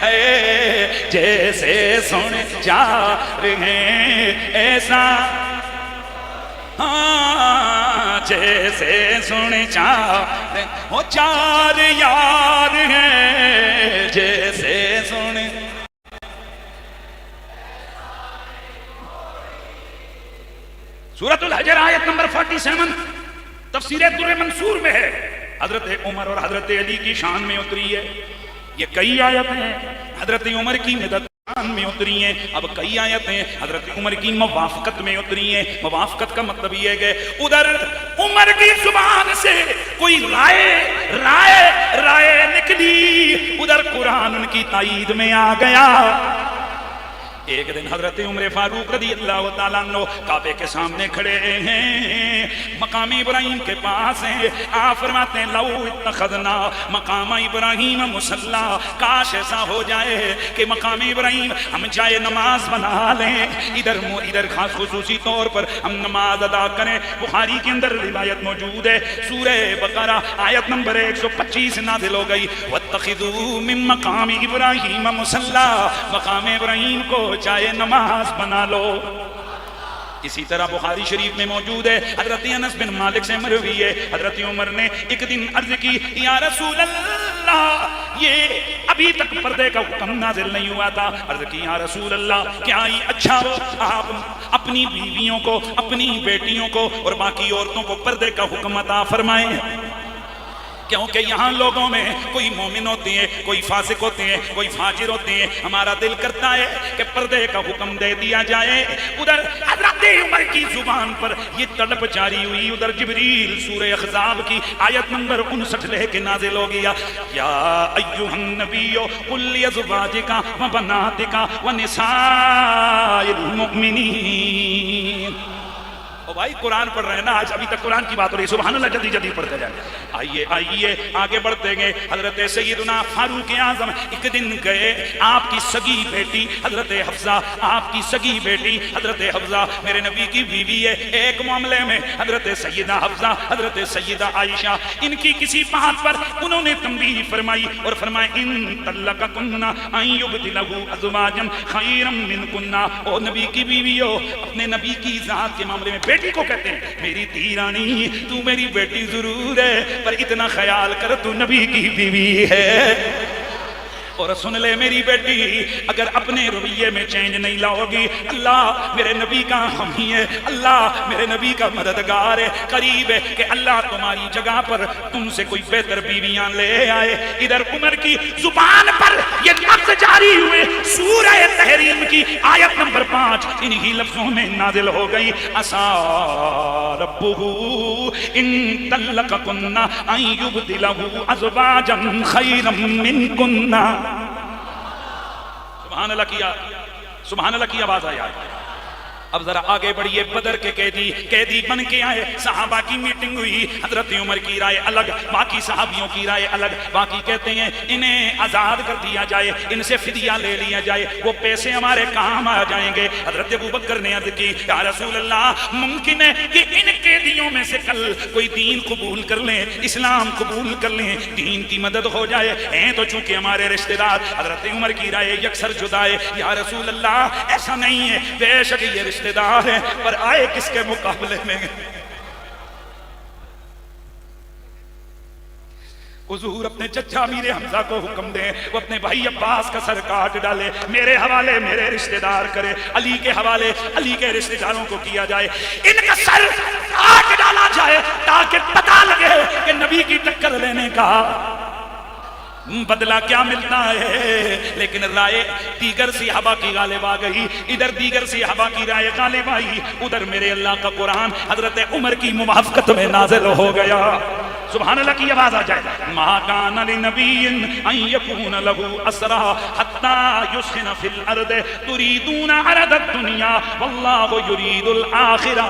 ہیں، جیسے سونے جا رہے ہیں ایسا، ہاں جیسے سونے جا رہے ہیں. وہ 4 یار ہیں جیسے سونے. سورۃ الحجر آیت نمبر 47 تفسیر در منصور میں ہے. حضرت عمر اور حضرت علی کی شان میں اتری ہے. یہ کئی آیتیں حضرت عمر کی مدد شان میں اتری ہیں. اب کئی آیتیں حضرت عمر کی موافقت میں اتری ہیں. موافقت کا مطلب یہ ہے کہ ادھر عمر کی زبان سے کوئی رائے نکلی، ادھر قرآن ان کی تائید میں آ گیا. ایک دن حضرت عمر فاروق رضی اللہ تعالیٰ عنہ کعبے کے سامنے کھڑے ہیں، مقام ابراہیم کے پاس ہیں. آپ فرماتے ہیں لو اتخذنا مقام ابراہیم مصلی، کاش ایسا ہو جائے کہ مقام ابراہیم ہم جائے نماز بنا لیں، ادھر خاص خصوصی طور پر ہم نماز ادا کریں. بخاری کے اندر روایت موجود ہے. سورہ بقرہ آیت نمبر 125 نازل ہو گئی واتخذوا من مقام ابراہیم مصلی، مقام ابراہیم کو چاہے نماز بنا لو. اسی طرح بخاری شریف میں موجود ہے، حضرت انس بن مالک سے مروی ہے، حضرت عمر نے ایک دن عرض کی یا رسول اللہ، یہ ابھی تک پردے کا حکم نازل نہیں ہوا تھا. عرض کی یا رسول اللہ کیا یہ اچھا ہو آپ اپنی بیویوں کو، اپنی بیٹیوں کو اور باقی عورتوں کو پردے کا حکم عطا فرمائیں. کیونکہ یہاں لوگوں میں کوئی مومن ہوتے ہیں، کوئی فاسق ہوتے ہیں، کوئی فاجر ہوتے ہیں. ہمارا دل کرتا ہے کہ پردے کا حکم دے دیا جائے. ادھر حضرت عمر کی زبان پر یہ طلب جاری ہوئی، ادھر جبریل سورہ احزاب کی آیت نمبر 59 لے کے نازل ہو گیا. یا ایھا النبی قل لازواجک وبناتک ونساء المؤمنین. او بھائی قرآن پڑھ رہے ہیں نا آج، ابھی تک قرآن کی بات ہو رہی ہے. سبحان اللہ، جلدی جلدی پڑھتے جائیں. آئیے آگے بڑھتے گئے. حضرت سیدنا فاروق اعظم ایک دن گئے، آپ کی سگی بیٹی حضرت حفصہ، آپ کی سگی بیٹی حضرت حفصہ میرے نبی کی بیوی ہے. ایک معاملے میں حضرت سیدہ حفصہ، حضرت سیدہ عائشہ، ان کی کسی بات پر انہوں نے تنبیہ فرمائی اور فرمایا ان طلقکن ان یبدلہ ازواجا خیرا منکن. او نبی کی بیوی ہو، اپنے نبی کی ذات کے معاملے میں بیٹی کو کہتے ہیں میری دھی رانی، تو میری بیٹی ضرور ہے پر اتنا خیال کر تو نبی کی بیوی ہے. اور سن لے میری بیٹی، اگر اپنے رویے میں چینج نہیں لاؤ گی، اللہ میرے نبی کا حامی ہے، اللہ میرے نبی کا مددگار ہے، قریب ہے کہ اللہ تمہاری جگہ پر تم سے کوئی بہتر بیویاں لے آئے. ادھر عمر کی زبان پر یہ لفظ جاری ہوئے. سورہ تحریم کی آیت نمبر 5 انہی لفظوں میں نازل ہو گئی. عسیٰ ربہ ان طلقکن ان یبدلہ ازواجا خیرا منکن. سبحان اللہ کی آواز آئی. اب ذرا آگے بڑھیے. بدر کے قیدی بن کے آئے، صحابہ کی میٹنگ ہوئی. حضرت عمر کی رائے الگ، باقی صحابیوں کی رائے الگ. باقی کہتے ہیں انہیں آزاد کر دیا جائے، ان سے فدیہ لے لیا جائے، وہ پیسے ہمارے کام آ جائیں گے. حضرت ابوبکر نے عرض کی یا رسول اللہ، ممکن ہے کہ ان قیدیوں میں سے کل کوئی دین قبول کر لیں، اسلام قبول کر لیں، دین کی مدد ہو جائے. ہیں تو چونکہ ہمارے رشتہ دار. حضرت عمر کی رائے یکسر جدائے. یا رسول اللہ ایسا نہیں ہے، بے شک یہ رشتہ دار ہیں پر آئے کس کے مقابلے میں؟ حضور اپنے چچا امیر حمزہ کو حکم دیں وہ اپنے بھائی عباس کا سر کاٹ ڈالے، میرے حوالے میرے رشتہ دار کرے، علی کے حوالے علی کے رشتہ داروں کو کیا جائے، ان کا سر کاٹ ڈالا جائے تاکہ پتہ لگے کہ نبی کی ٹکر لینے کا بدلہ کیا ملتا ہے. لیکن رائے دیگر صحابہ کی غالب آ گئی. ادھر دیگر صحابہ کی رائے غالب آئی، ادھر میرے اللہ کا قرآن حضرت عمر کی موافقت میں نازل ہو گیا. سبحان اللہ کی آواز آ جائے. ما کان لنبی ان یکون لہ اسرا حتی یسخن فی الارض تریدون عرض الدنیا واللہ یرید الآخرہ.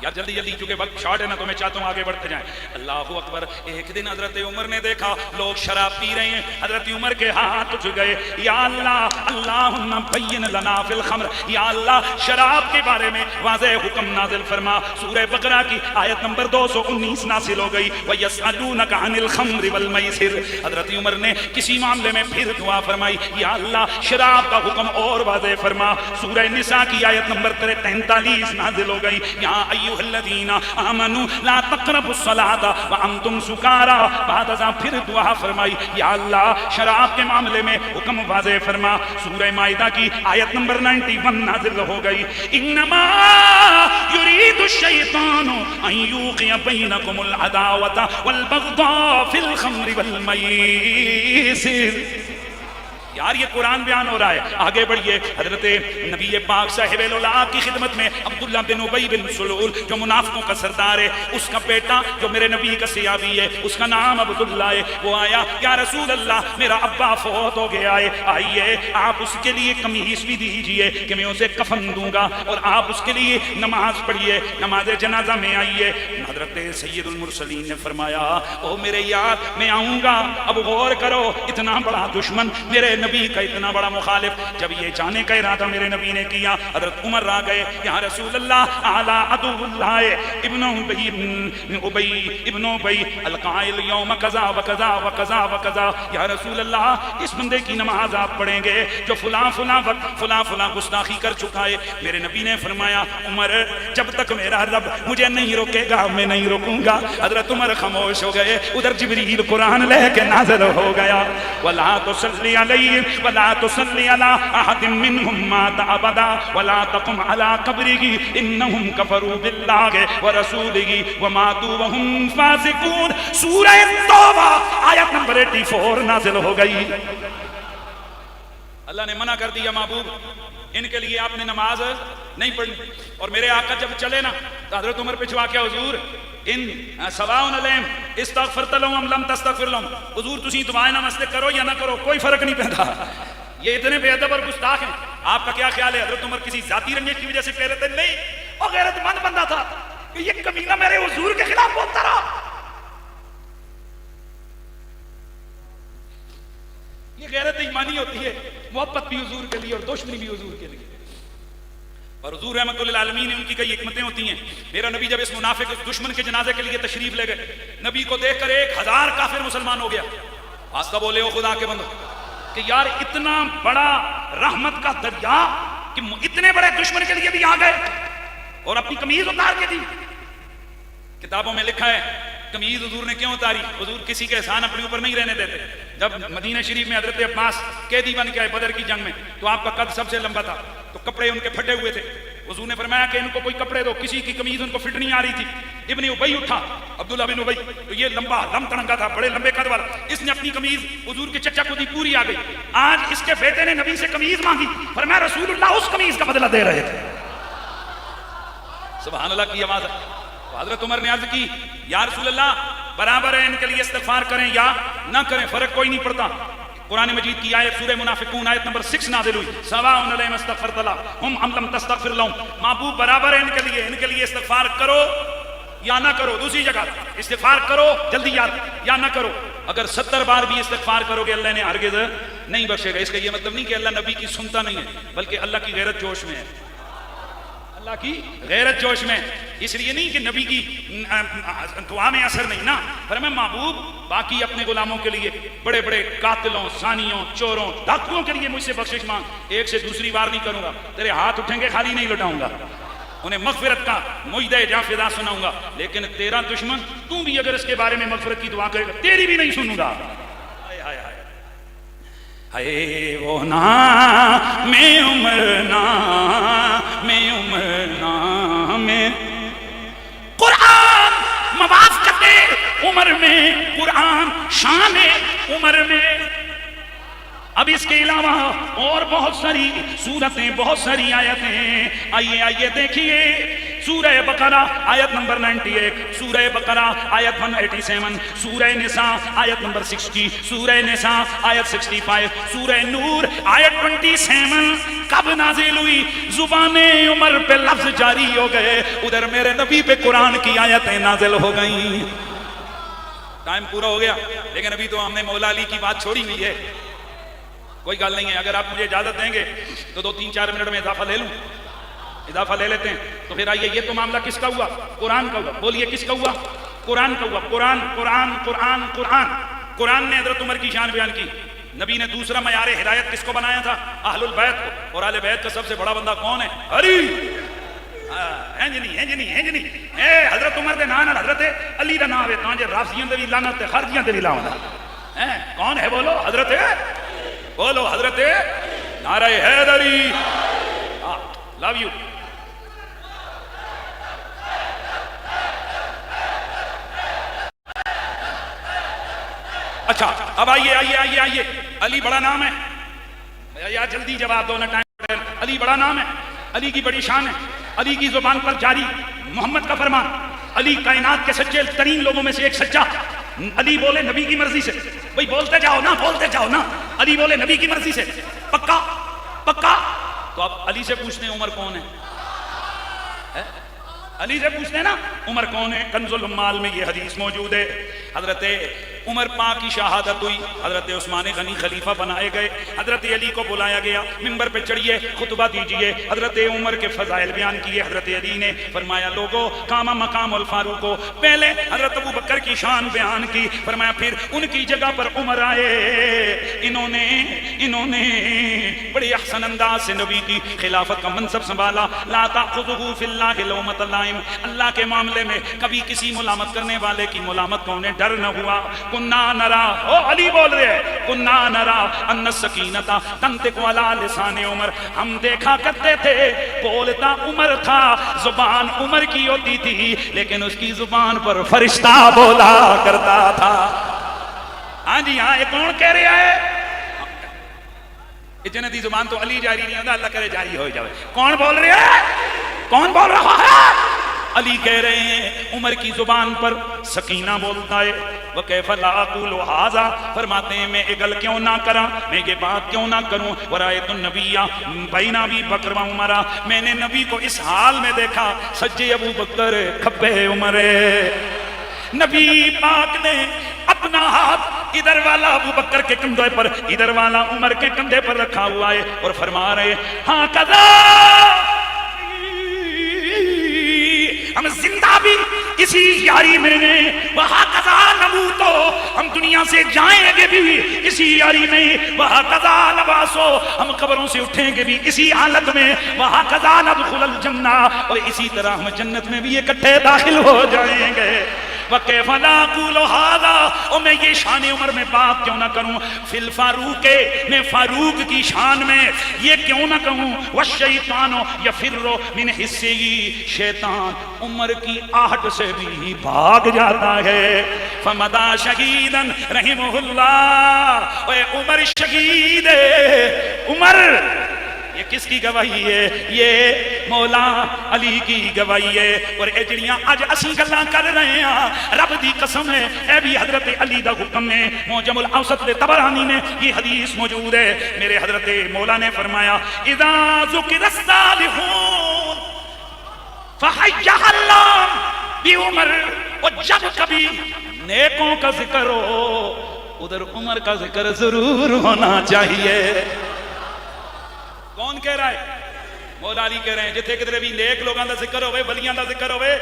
یار جلدی جلدی چونکہ وقت شارٹ ہے نا تو میں چاہتا ہوں آگے بڑھتے جائیں. اللہ اکبر. ایک دن حضرت عمر نے دیکھا لوگ شراب پی رہے ہیں. حضرت عمر کے ہاتھ اٹھ گئے. یا اللہ اللہم بین لنا فی الخمر، یا اللہ شراب کے بارے میں واضح حکم نازل فرما. سورہ بقرہ کی آیت نمبر 219 نازل ہو گئی. وَيَسْأَلُونَكَ عَنِ الْخَمْرِ وَالْمَيْسِرِ. حضرت عمر نے کسی معاملے میں پھر دعا فرمائی، یا اللہ شراب کا حکم اور واضح فرما. سورہ نساء کی آیت نمبر 43 نازل ہو گئی. یہاں ایھا الذین آمنوا لا تقربوا الصلاۃ وانتم سکارى. بعد ازاں پھر دعا فرمائی، یا اللہ شراب کے معاملے میں حکم واضح فرما. سورہ مائدہ کی آیت نمبر 91 نازل ہو گئی. انما یرید الشیطان ان یوقع بینکم العداوۃ والبغضاء فی الخمر والمیسر. یار یہ قرآن بیان ہو رہا ہے. آگے بڑھیے. حضرت نبی پاک صاحب اللہ کی خدمت میں عبداللہ بن ابی بن سلول جو منافقوں کا سردار ہے، اس کا بیٹا جو میرے نبی کا صحابی ہے اس کا نام عبداللہ ہے، وہ آیا یا رسول اللہ میرا ابا فوت ہو گیا ہے، آئیے آپ اس کے لیے قمیص بھی دیجئے کہ میں اسے کفن دوں گا اور آپ اس کے لیے نماز پڑھیے، نماز جنازہ میں آئیے. حضرت سید المرسلین نے فرمایا او میرے یار میں آؤں گا. اب غور کرو، اتنا بڑا دشمن میرے نبی کا اتنا بڑا مخالف. جب یہ جانے کا ارادہ میرے نبی نے کیا، حضرت عمر آ گئے. یا رسول اللہ اعلی عدو اللہ ابن ابی ابن ابی القائل یوم کذا وکذا وکذا وکذا. یا رسول اللہ اس بندے کی نماز آپ پڑھیں گے جو فلاں فلاں وقت فلاں فلاں گستاخی کر چکا ہے. میرے نبی نے فرمایا عمر جب تک میرا رب مجھے نہیں روکے گا میں نہیں روکوں گا. حضرت عمر خاموش ہو گئے. ادھر جبریل قرآن لے کے نازل ہو گیا. ولا تصلی علی علیہم ولا تصلی علی احد منهم مات ابدا ولا تقم علی قبره انهم كفروا باللہ ورسولہ وماتوا وهم فاسقون. سورہ توبہ آیت نمبر 84 نازل ہو گئی. اللہ نے منع کر دیا محبوب ان کے لیے آپ نے نماز نہیں پڑھنی. اور میرے آقا جب چلے نا تو حضرت عمر پچھوا کے حضور ان سواء علیہم استغفرت لهم ام لم تستغفر لهم, حضور تسی دعائیں نماز کرو یا نہ کرو کوئی فرق نہیں پڑتا. یہ اتنے بے ادب اور گستاخ ہیں. آپ کا کیا خیال ہے؟ حضرت عمر کسی ذاتی رنجش کی وجہ سے کہہ رہے تھے؟ نہیں, وہ غیرت مند بندہ تھا کہ یہ کمینہ میرے حضور کے خلاف بولتا رہا. یہ غیرت ایمانی ہوتی ہے, محبت بھی حضور کے لیے اور دشمنی بھی حضور کے لیے. اور حضور رحمت للعالمین نے ان کی کئی حکمتیں ہوتی ہیں. میرا نبی جب اس منافق دشمن کے جنازے کے لیے تشریف لے گئے, نبی کو دیکھ کر 1000 کافر مسلمان ہو گیا. آستہ بولے ہو خدا کے بندو کہ یار اتنا بڑا رحمت کا دریا کہ اتنے بڑے دشمن کے لیے بھی آ گئے اور اپنی قمیض اتار کے دی. کتابوں میں لکھا ہے قمیض حضور نے کیوں اتاری؟ حضور کسی کے احسان اپنے اوپر نہیں رہنے دیتے. جب مدینہ شریف میں حضرت عباس قیدی بن کے آئے بدر کی جنگ میں تو آپ کا قد سب سے لمبا تھا, تو کپڑے ان کے پھٹے ہوئے تھے. حضور نے فرمایا کہ ان کو کوئی کپڑے دو. کسی کی قمیض ان کو فٹ نہیں آ رہی تھی. ابن ابی اٹھا, عبداللہ بن ابی, تو یہ لمبا لم تڑنگا تھا, بڑے لمبے قد والا. اس نے اپنی قمیض حضور کے چچا کو دی, پوری آ گئی. آج اس کے بیٹے نے نبی سے قمیض مانگی, فرمایا رسول اللہ اس قمیض کا بدلہ دے رہے تھے. سبحان اللہ کی آواز ہے. حضرت عمر نے عرض کی یا رسول اللہ برابر ہے ان کے لیے استغفار کریں یا نہ کریں, فرق کوئی نہیں پڑتا. قرآن مجید کی آیت سورہ منافقون آیت نمبر 6 نازل ہوئی. سواء علیہم استغفرت لهم ام لم تستغفر لهم, محبوب برابر ہے ان کے لیے استغفار کرو یا نہ کرو. دوسری جگہ استغفار کرو جلدی یاد یا نہ کرو. اگر 70 بار بھی استغفار کرو گے اللہ نے ہرگز نہیں بخشے گا. اس کا یہ مطلب نہیں کہ اللہ نبی کی سنتا نہیں ہے, بلکہ اللہ کی غیرت جوش میں ہے. اللہ کی غیرت جوش میں, اس لیے نہیں کہ نبی کی دعا میں اثر نہیں نا. فرمایا محبوب باقی اپنے غلاموں کے لیے بڑے بڑے قاتلوں, زانیوں, چوروں, ڈاکوؤں کے لیے مجھ سے بخشش مانگ. ایک سے دوسری بار نہیں کروں گا, تیرے ہاتھ اٹھیں گے خالی نہیں لٹاؤں گا, انہیں مغفرت کا مجدہ جاں فدا سناؤں گا. لیکن تیرا دشمن تو بھی اگر اس کے بارے میں مغفرت کی دعا کرے گا تیری بھی نہیں سنوں گا. اے وہ نا میں عمرنا میں عمرنا میں قرآن موافقت عمر میں, قرآن شان عمر میں. اب اس کے علاوہ اور بہت ساری سورتیں, بہت ساری آیتیں. آئیے دیکھیے سورہ بقرہ آیت نمبر 98, سورہ بقرہ آیت 187, سورہ نساء آیت نمبر 60, سورہ نساء آیت 65, سورہ نور آیت 27. کب نازل ہوئی؟ زبان عمر پہ لفظ جاری ہو گئے, ادھر میرے نبی پہ قرآن کی آیتیں نازل ہو گئیں. ٹائم پورا ہو گیا لیکن ابھی تو ہم نے مولا علی کی بات چھوڑی ہوئی ہے. کوئی گل نہیں ہے, اگر آپ مجھے اجازت دیں گے تو 2-3-4 منٹ میں اضافہ لے لیتے ہیں. تو پھر آئیے, یہ تو معاملہ کس کا ہوا؟ قرآن کا ہوا. بولیے کس کا ہوا؟ قرآن کا ہوا. قرآن قرآن قرآن قرآن قرآن نے حضرت عمر کی شان بیان کی. نبی نے دوسرا معیار ہدایت کس کو بنایا تھا؟ اہل البیت کو. اور اہل بیت کا سب سے بڑا بندہ کون ہے؟ علی. حضرت عمر دے نام حضرت علی دا نام ہے, تاں جے رافضیاں دے وی لعنت تے خارجیاں دے وی لعنت. کون ہے بولو؟ حضرت, بولو حضرت نعرہ حیدری. Love you. اچھا اب آئیے. علی بڑا نام ہے یا جلدی جواب دو نا, ٹائم. علی بڑا نام ہے, علی کی بڑی شان ہے, علی کی زبان پر جاری محمد کا فرمان. علی کائنات کے سچے ترین لوگوں میں سے ایک سچا. علی بولے نبی کی مرضی سے. بھئی بولتے جاؤ نا. علی بولے نبی کی مرضی سے. پکا. تو آپ علی سے پوچھتے ہیں عمر کون ہے؟ علی سے پوچھتے ہیں نا عمر کون ہے. کنز العمال میں یہ حدیث موجود ہے. حضرت عمر پاک کی شہادت ہوئی, حضرت عثمان غنی خلیفہ بنائے گئے, حضرت علی کو بلایا گیا, منبر پہ چڑھیے خطبہ دیجئے. حضرت عمر کے فضائل بیان کیے. حضرت علی نے فرمایا لوگو قام مقام الفاروق کو. پہلے حضرت ابو بکر کی شان بیان کی, فرمایا پھر ان کی جگہ پر عمر آئے. انہوں نے بڑی احسن انداز سے نبی کی خلافت کا منصب سنبھالا. لا تأخذہ فی اللہ لومۃ لائم، اللہ کے معاملے میں کبھی کسی ملامت کرنے والے کی ملامت کا انہیں ڈر نہ ہوا. کنا نرا، او علی بول رہے ہیں، کنا نرا ان السکینۃ تنطق علی لسان عمر، ہم دیکھا کرتے تھے بولتا عمر تھا، زبان عمر کی ہوتی تھی لیکن اس کی زبان پر فرشتہ بولا کرتا تھا. ہاں جی ہاں، یہ کون کہہ رہا ہے؟ جنتی زبان تو علی جاری نہیں ہوتا، اللہ کرے جاری ہو جائے. کون بول رہا ہے؟ کون بول رہا ہے؟ علی کہہ رہے ہیں عمر کی زبان پر سکینہ بولتا ہے. وَكَيْفَ لَا أَقُولُ هَذَا، فرماتے ہیں میں اگل کیوں نہ کرا، میں یہ بات کیوں نہ کروں. وَرَأَيْتُ النَّبِيَّ بَيْنَ أَبِي بَكْرٍ وَعُمَرَ، میں نے نبی کو اس حال میں دیکھا، سجے ابو بکر کھبے عمر. نبی پاک نے اپنا ہاتھ ادھر والا ابو بکر کے کندھے پر، ادھر والا عمر کے کندھے پر رکھا ہوا ہے اور فرما رہے ہاں کذا، ہم زندہ بھی اسی یاری میں نے، وہاں کذا نموتو، ہم دنیا سے جائیں گے بھی اسی یاری میں، وہاں کذا نباسو، ہم قبروں سے اٹھیں گے بھی اسی حالت میں، وہاں کذا ندخل الجنہ، اور اسی طرح ہم جنت میں بھی اکٹھے داخل ہو جائیں گے. وَكَيْفَ لَا أَقُولُ هَذَا، اور میں یہ شان عمر میں بات کیوں نہ کروں، فی الفاروق، میں فاروق کی شان میں یہ کیوں نہ کہوں. وَالشَّيْطَانُ يَفِرُّ مِنْ حِسِّهِ، شیطان عمر کی آہٹ سے بھی بھاگ جاتا ہے. فَمَضَى شَهِيدًا رَحِمَهُ اللَّهُ، اے عمر شہید ہے. عمر یہ کس کی گواہی ہے؟ یہ مولا علی کی گواہی ہے. اور اے جڑیاں اج اسی گلاں کر رہے ہیں، رب دی قسم ہے اے بھی حضرت علی دا حکم ہے. معجم الاوسط طبرانی میں یہ حدیث موجود ہے. میرے حضرت مولا نے فرمایا اذا ذکر الصالحون فحیّ اللہ بعمر، اور جب کبھی نیکوں کا ذکر ہو ادھر عمر کا ذکر ضرور ہونا چاہیے. کون کہہ رہا ہے؟ مولا علی کہہ رہے ہیں جتھے کدھر بھی نیک لوگاں دا ذکر ہوئے، ولیاں دا ذکر ہوئے،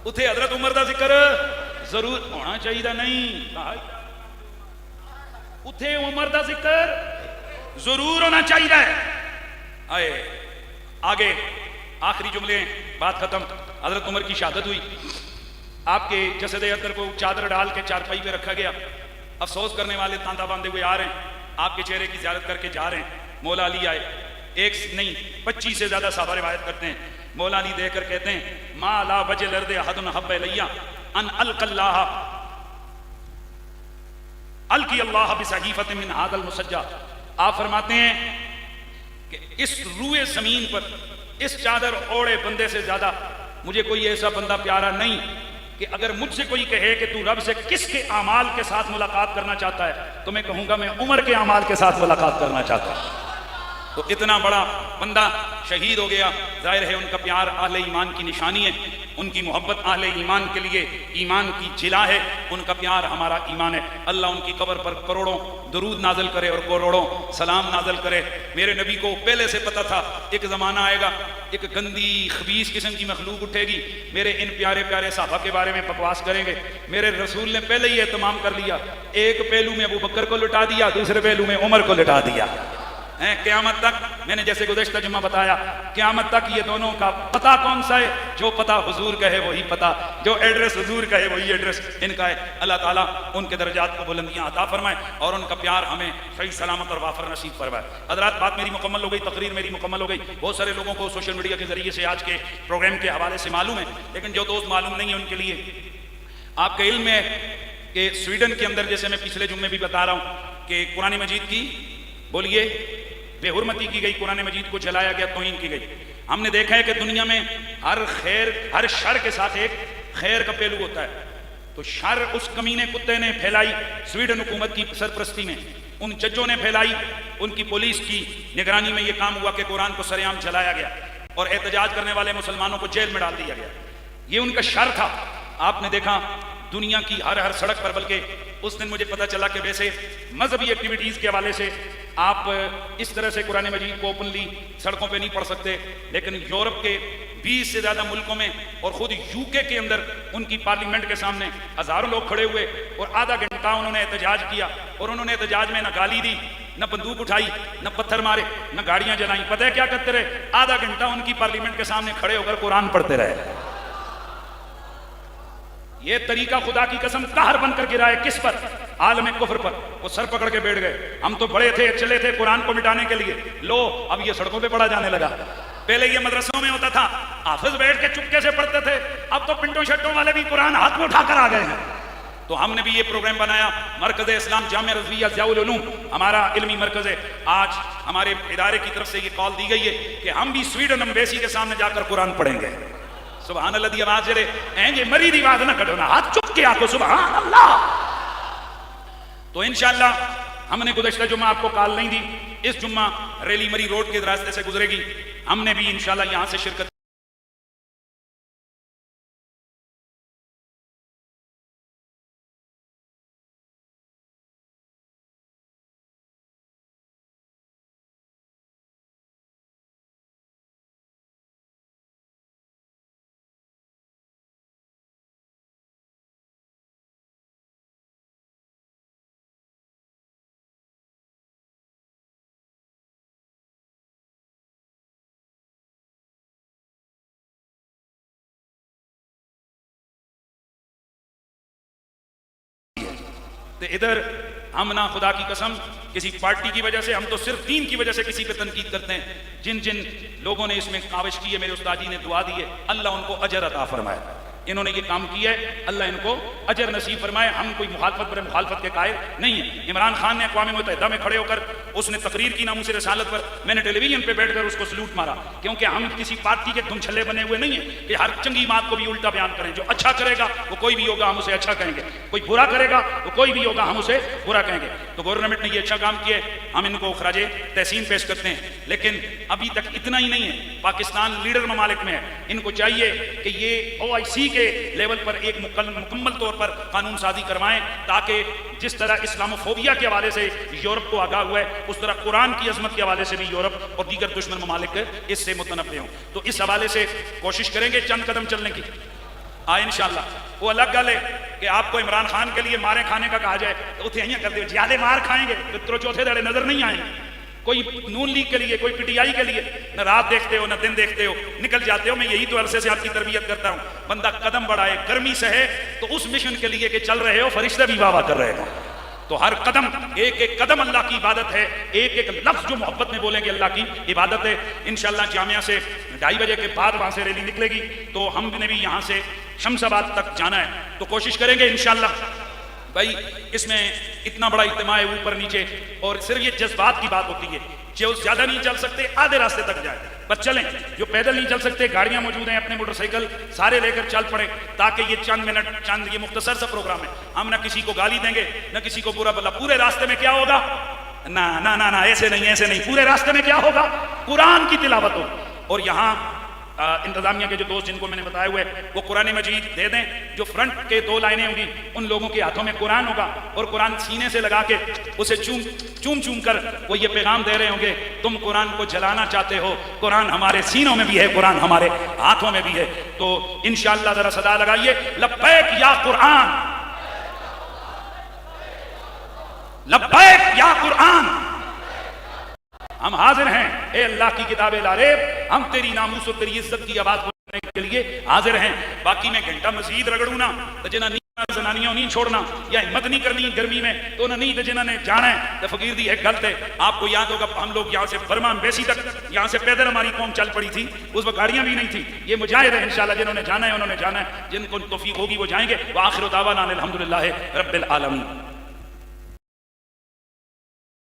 اتھے حضرت عمر دا ذکر ضرور ہونا چاہیے. نہیں، اتھے عمر دا ذکر ضرور ہونا چاہیے. آئے آگے آخری جملے، بات ختم. حضرت عمر کی شہادت ہوئی، آپ کے جسد اطہر کو چادر ڈال کے چارپائی پہ رکھا گیا. افسوس کرنے والے تانتا باندھے ہوئے آ رہے ہیں، آپ کے چہرے کی زیارت کر کے جا رہے ہیں. مولا علی آئے، ایک نہیں 25 سے زیادہ صحابہ روایت کرتے ہیں. مولا علی دیکھ کر کہتے ہیں ما لا وجہ لرد احد حب الیہ ان القی اللہ القی اللہ بصحیفۃ من ھذا المسجع. آپ فرماتے ہیں کہ اس روئے زمین پر اس چادر اوڑے بندے سے زیادہ مجھے کوئی ایسا بندہ پیارا نہیں کہ اگر مجھ سے کوئی کہے کہ تو رب سے کس کے اعمال کے ساتھ ملاقات کرنا چاہتا ہے تو میں کہوں گا میں عمر کے اعمال کے ساتھ ملاقات کرنا چاہتا ہوں. تو اتنا بڑا بندہ شہید ہو گیا. ظاہر ہے ان کا پیار اہل ایمان کی نشانی ہے، ان کی محبت اہل ایمان کے لیے ایمان کی جلا ہے، ان کا پیار ہمارا ایمان ہے. اللہ ان کی قبر پر کروڑوں درود نازل کرے اور کروڑوں سلام نازل کرے. میرے نبی کو پہلے سے پتہ تھا ایک زمانہ آئے گا، ایک گندی خبیث قسم کی مخلوق اٹھے گی، میرے ان پیارے پیارے صحابہ کے بارے میں بکواس کریں گے. میرے رسول نے پہلے ہی اہتمام کر لیا، ایک پہلو میں ابو بکر کو لٹا دیا، دوسرے پہلو میں عمر کو لٹا دیا. قیامت تک میں نے جیسے گزشتہ جمعہ بتایا، قیامت تک یہ دونوں کا پتہ کون سا ہے؟ جو پتہ حضور کا ہے وہی پتہ، جو ایڈریس حضور کا ہے وہی ایڈریس ان کا ہے. اللہ تعالیٰ ان کے درجات کو بلندیاں عطا فرمائے اور ان کا پیار ہمیں صحیح سلامت اور وافر نصیب فرمائے. حضرات بات میری مکمل ہو گئی، تقریر میری مکمل ہو گئی. بہت سارے لوگوں کو سوشل میڈیا کے ذریعے سے آج کے پروگرام کے حوالے سے معلوم ہے، لیکن جو دوست معلوم نہیں ہے ان کے لیے آپ کا علم ہے کہ سویڈن کے اندر، جیسے میں پچھلے جمعے بھی بتا رہا ہوں کہ قرآن مجید کی بولیے بے حرمتی کی گئی، قرآن مجید کو جلایا گیا، توہین کی گئی. ہم نے دیکھا ہے کہ دنیا میں ہر خیر ہر شر کے ساتھ ایک خیر کا پہلو ہوتا ہے. تو شر اس کمینے کتے نے پھیلائی سویڈن حکومت کی سرپرستی میں، ان ججوں نے پھیلائی، ان کی پولیس کی نگرانی میں یہ کام ہوا کہ قرآن کو سر عام جلایا گیا اور احتجاج کرنے والے مسلمانوں کو جیل میں ڈال دیا گیا. یہ ان کا شر تھا. آپ نے دیکھا دنیا کی ہر سڑک پر، بلکہ اس دن مجھے پتہ چلا کہ ویسے مذہبی ایکٹیویٹیز کے حوالے سے آپ اس طرح سے قرآن مجید کو اوپنلی سڑکوں پہ نہیں پڑھ سکتے، لیکن یورپ کے 20 سے زیادہ ملکوں میں اور خود یو کے اندر ان کی پارلیمنٹ کے سامنے ہزاروں لوگ کھڑے ہوئے اور آدھا گھنٹہ انہوں نے احتجاج کیا. اور انہوں نے احتجاج میں نہ گالی دی نہ بندوق اٹھائی، نہ پتھر مارے، نہ گاڑیاں جلائیں. پتہ ہے کیا کرتے رہے؟ آدھا گھنٹہ ان کی پارلیمنٹ کے سامنے کھڑے ہو کر قرآن پڑھتے رہے. یہ طریقہ خدا کی قسم قہر بن کر گرا ہے. کس پر؟ عالم کفر پر. وہ سر پکڑ کے بیٹھ گئے. ہم تو بڑے تھے، چلے تھے قرآن کو مٹانے کے لیے. لو اب یہ سڑکوں پہ پڑھا جانے لگا. پہلے یہ مدرسوں میں ہوتا تھا، حافظ بیٹھ کے چپکے سے پڑھتے تھے. اب تو پنٹوں شٹوں والے بھی قرآن ہاتھ میں اٹھا کر آ گئے ہیں. تو ہم نے بھی یہ پروگرام بنایا. مرکز اسلام جامعہ رضویہ ضیاء العلوم ہمارا علمی مرکز ہے. آج ہمارے ادارے کی طرف سے یہ کال دی گئی ہے کہ ہم بھی سویڈن ایمبیسی کے سامنے جا کر قرآن پڑھیں گے. سبحان اللہ دی آواز جرے یہ مری دی آواز نہ کٹو نا، ہاتھ چک کے آکو سبحان اللہ. تو انشاءاللہ ہم نے گزشتہ جمعہ آپ کو کال نہیں دی، اس جمعہ ریلی مری روڈ کے راستے سے گزرے گی. ہم نے بھی انشاءاللہ یہاں سے شرکت ادھر ہم نہ خدا کی قسم کسی پارٹی کی وجہ سے، ہم تو صرف دین کی وجہ سے کسی پہ تنقید کرتے ہیں. جن جن لوگوں نے اس میں کاوش کی ہے، میرے استاد جی نے دعا دی ہے، اللہ ان کو اجر عطا فرمائے. انہوں نے یہ کام کیا ہے، اللہ ان کو اجر نصیب فرمائے. ہم کوئی مخالفت پر مخالفت کے قائل نہیں ہیں. عمران خان نے اقوام متحدہ میں کھڑے ہو کر اس نے تقریر کی ناموس رسالت پر، میں نے ٹیلی ویژن پہ بیٹھ کر اس کو سلوٹ مارا، کیونکہ ہم کسی پارٹی کے دم چھلے بنے ہوئے نہیں ہیں کہ ہر چنگی بات کو بھی الٹا بیان کریں. جو اچھا کرے گا وہ کوئی بھی ہوگا ہم اسے اچھا کہیں گے، کوئی برا کرے گا وہ کوئی بھی ہوگا ہم اسے برا کہیں گے. تو گورنمنٹ نے یہ اچھا کام کیا ہے، ہم ان کو خراج تحسین پیش کرتے ہیں. لیکن ابھی تک اتنا ہی نہیں ہے. پاکستان لیڈر ممالک میں ہے، ان کو چاہیے کہ یہ OIC کے لیول پر ایک مکمل طور پر قانون سازی کروائیں، تاکہ جس طرح اسلاموفوبیا کے حوالے سے یورپ کو آگاہ ہوا ہے، اس طرح قرآن کی عظمت کے حوالے سے بھی یورپ اور دیگر دشمن ممالک اس سے متنبع ہوں. تو اس حوالے سے کوشش کریں گے چند قدم چلنے کی. انشاءاللہ وہ الگ گل ہے کہ آپ کو عمران خان کے لیے مارے کھانے کا کہا جائے تو اتنے یہاں کر دے زیادہ مار کھائیں گے تو چوتھے دڑے نظر نہیں آئیں گے. کوئی نون لیگ کے لیے، کوئی PTI کے لیے نہ رات دیکھتے ہو نہ دن دیکھتے ہو، نکل جاتے ہو. میں یہی تو عرصے سے آپ کی تربیت کرتا ہوں. بندہ قدم بڑھائے، گرمی سہے، تو اس مشن کے لیے کہ چل رہے ہو فرشتے بھی واہ واہ کر رہے ہو. تو ہر قدم، ایک ایک قدم اللہ کی عبادت ہے، ایک ایک لفظ جو محبت میں بولیں گے اللہ کی عبادت ہے. انشاءاللہ جامعہ سے 2:30 بجے کے بعد وہاں سے ریلی نکلے گی، تو ہم نے بھی یہاں سے شمس آباد تک جانا ہے. تو کوشش کریں گے انشاءاللہ. بھائی اس میں اتنا بڑا اجتماع ہے، اوپر نیچے، اور صرف یہ جذبات کی بات ہوتی ہے. جو زیادہ نہیں چل سکتے آدھے راستے تک جائیں، بس چلیں. جو پیدل نہیں چل سکتے، گاڑیاں موجود ہیں، اپنے موٹر سائیکل سارے لے کر چل پڑیں، تاکہ یہ چند منٹ، چند یہ مختصر سا پروگرام ہے. ہم نہ کسی کو گالی دیں گے نہ کسی کو برا بلا. پورے راستے میں کیا ہوگا؟ نہ ایسے نہیں، ایسے نہیں. پورے راستے میں کیا ہوگا؟ قرآن کی تلاوت ہو. اور یہاں انتظامیہ کے جو دوست جن کو میں نے بتایا ہوئے وہ قرآن مجید دے دیں. جو فرنٹ کے 2 لائنیں ہوں گی ان لوگوں کے ہاتھوں میں قرآن ہوگا، اور قرآن سینے سے لگا کے اسے چوم کر وہ یہ پیغام دے رہے ہوں گے، تم قرآن کو جلانا چاہتے ہو، قرآن ہمارے سینوں میں بھی ہے، قرآن ہمارے ہاتھوں میں بھی ہے. تو انشاءاللہ ذرا صدا لگائیے، لبیک یا قرآن، لبیک یا قرآن. ہم حاضر ہیں اے اللہ کی کتاب لا ریب، ہم تیری ناموس اور تیری عزت کی آواز بولنے کے لیے حاضر ہیں. باقی میں گھنٹہ مزید رگڑوں نا تو جنہ نہیں زنانیوں نہیں چھوڑنا یا ہمت نہیں کرنی گرمی میں تو نہیں، تو جنہ نے جانا ہے تو فقیر دی ایک غلط ہے. آپ کو یاد ہوگا ہم لوگ یہاں سے برما ایمبیسی تک یہاں سے پیدل ہماری قوم چل پڑی تھی، اس وقت گاڑیاں بھی نہیں تھی. یہ مجاہد ہے انشاءاللہ، جنہوں نے جانا ہے انہوں نے جانا ہے، جن کو توفیق ہوگی وہ جائیں گے. وآخر دعوانا الحمدللہ رب العالمین.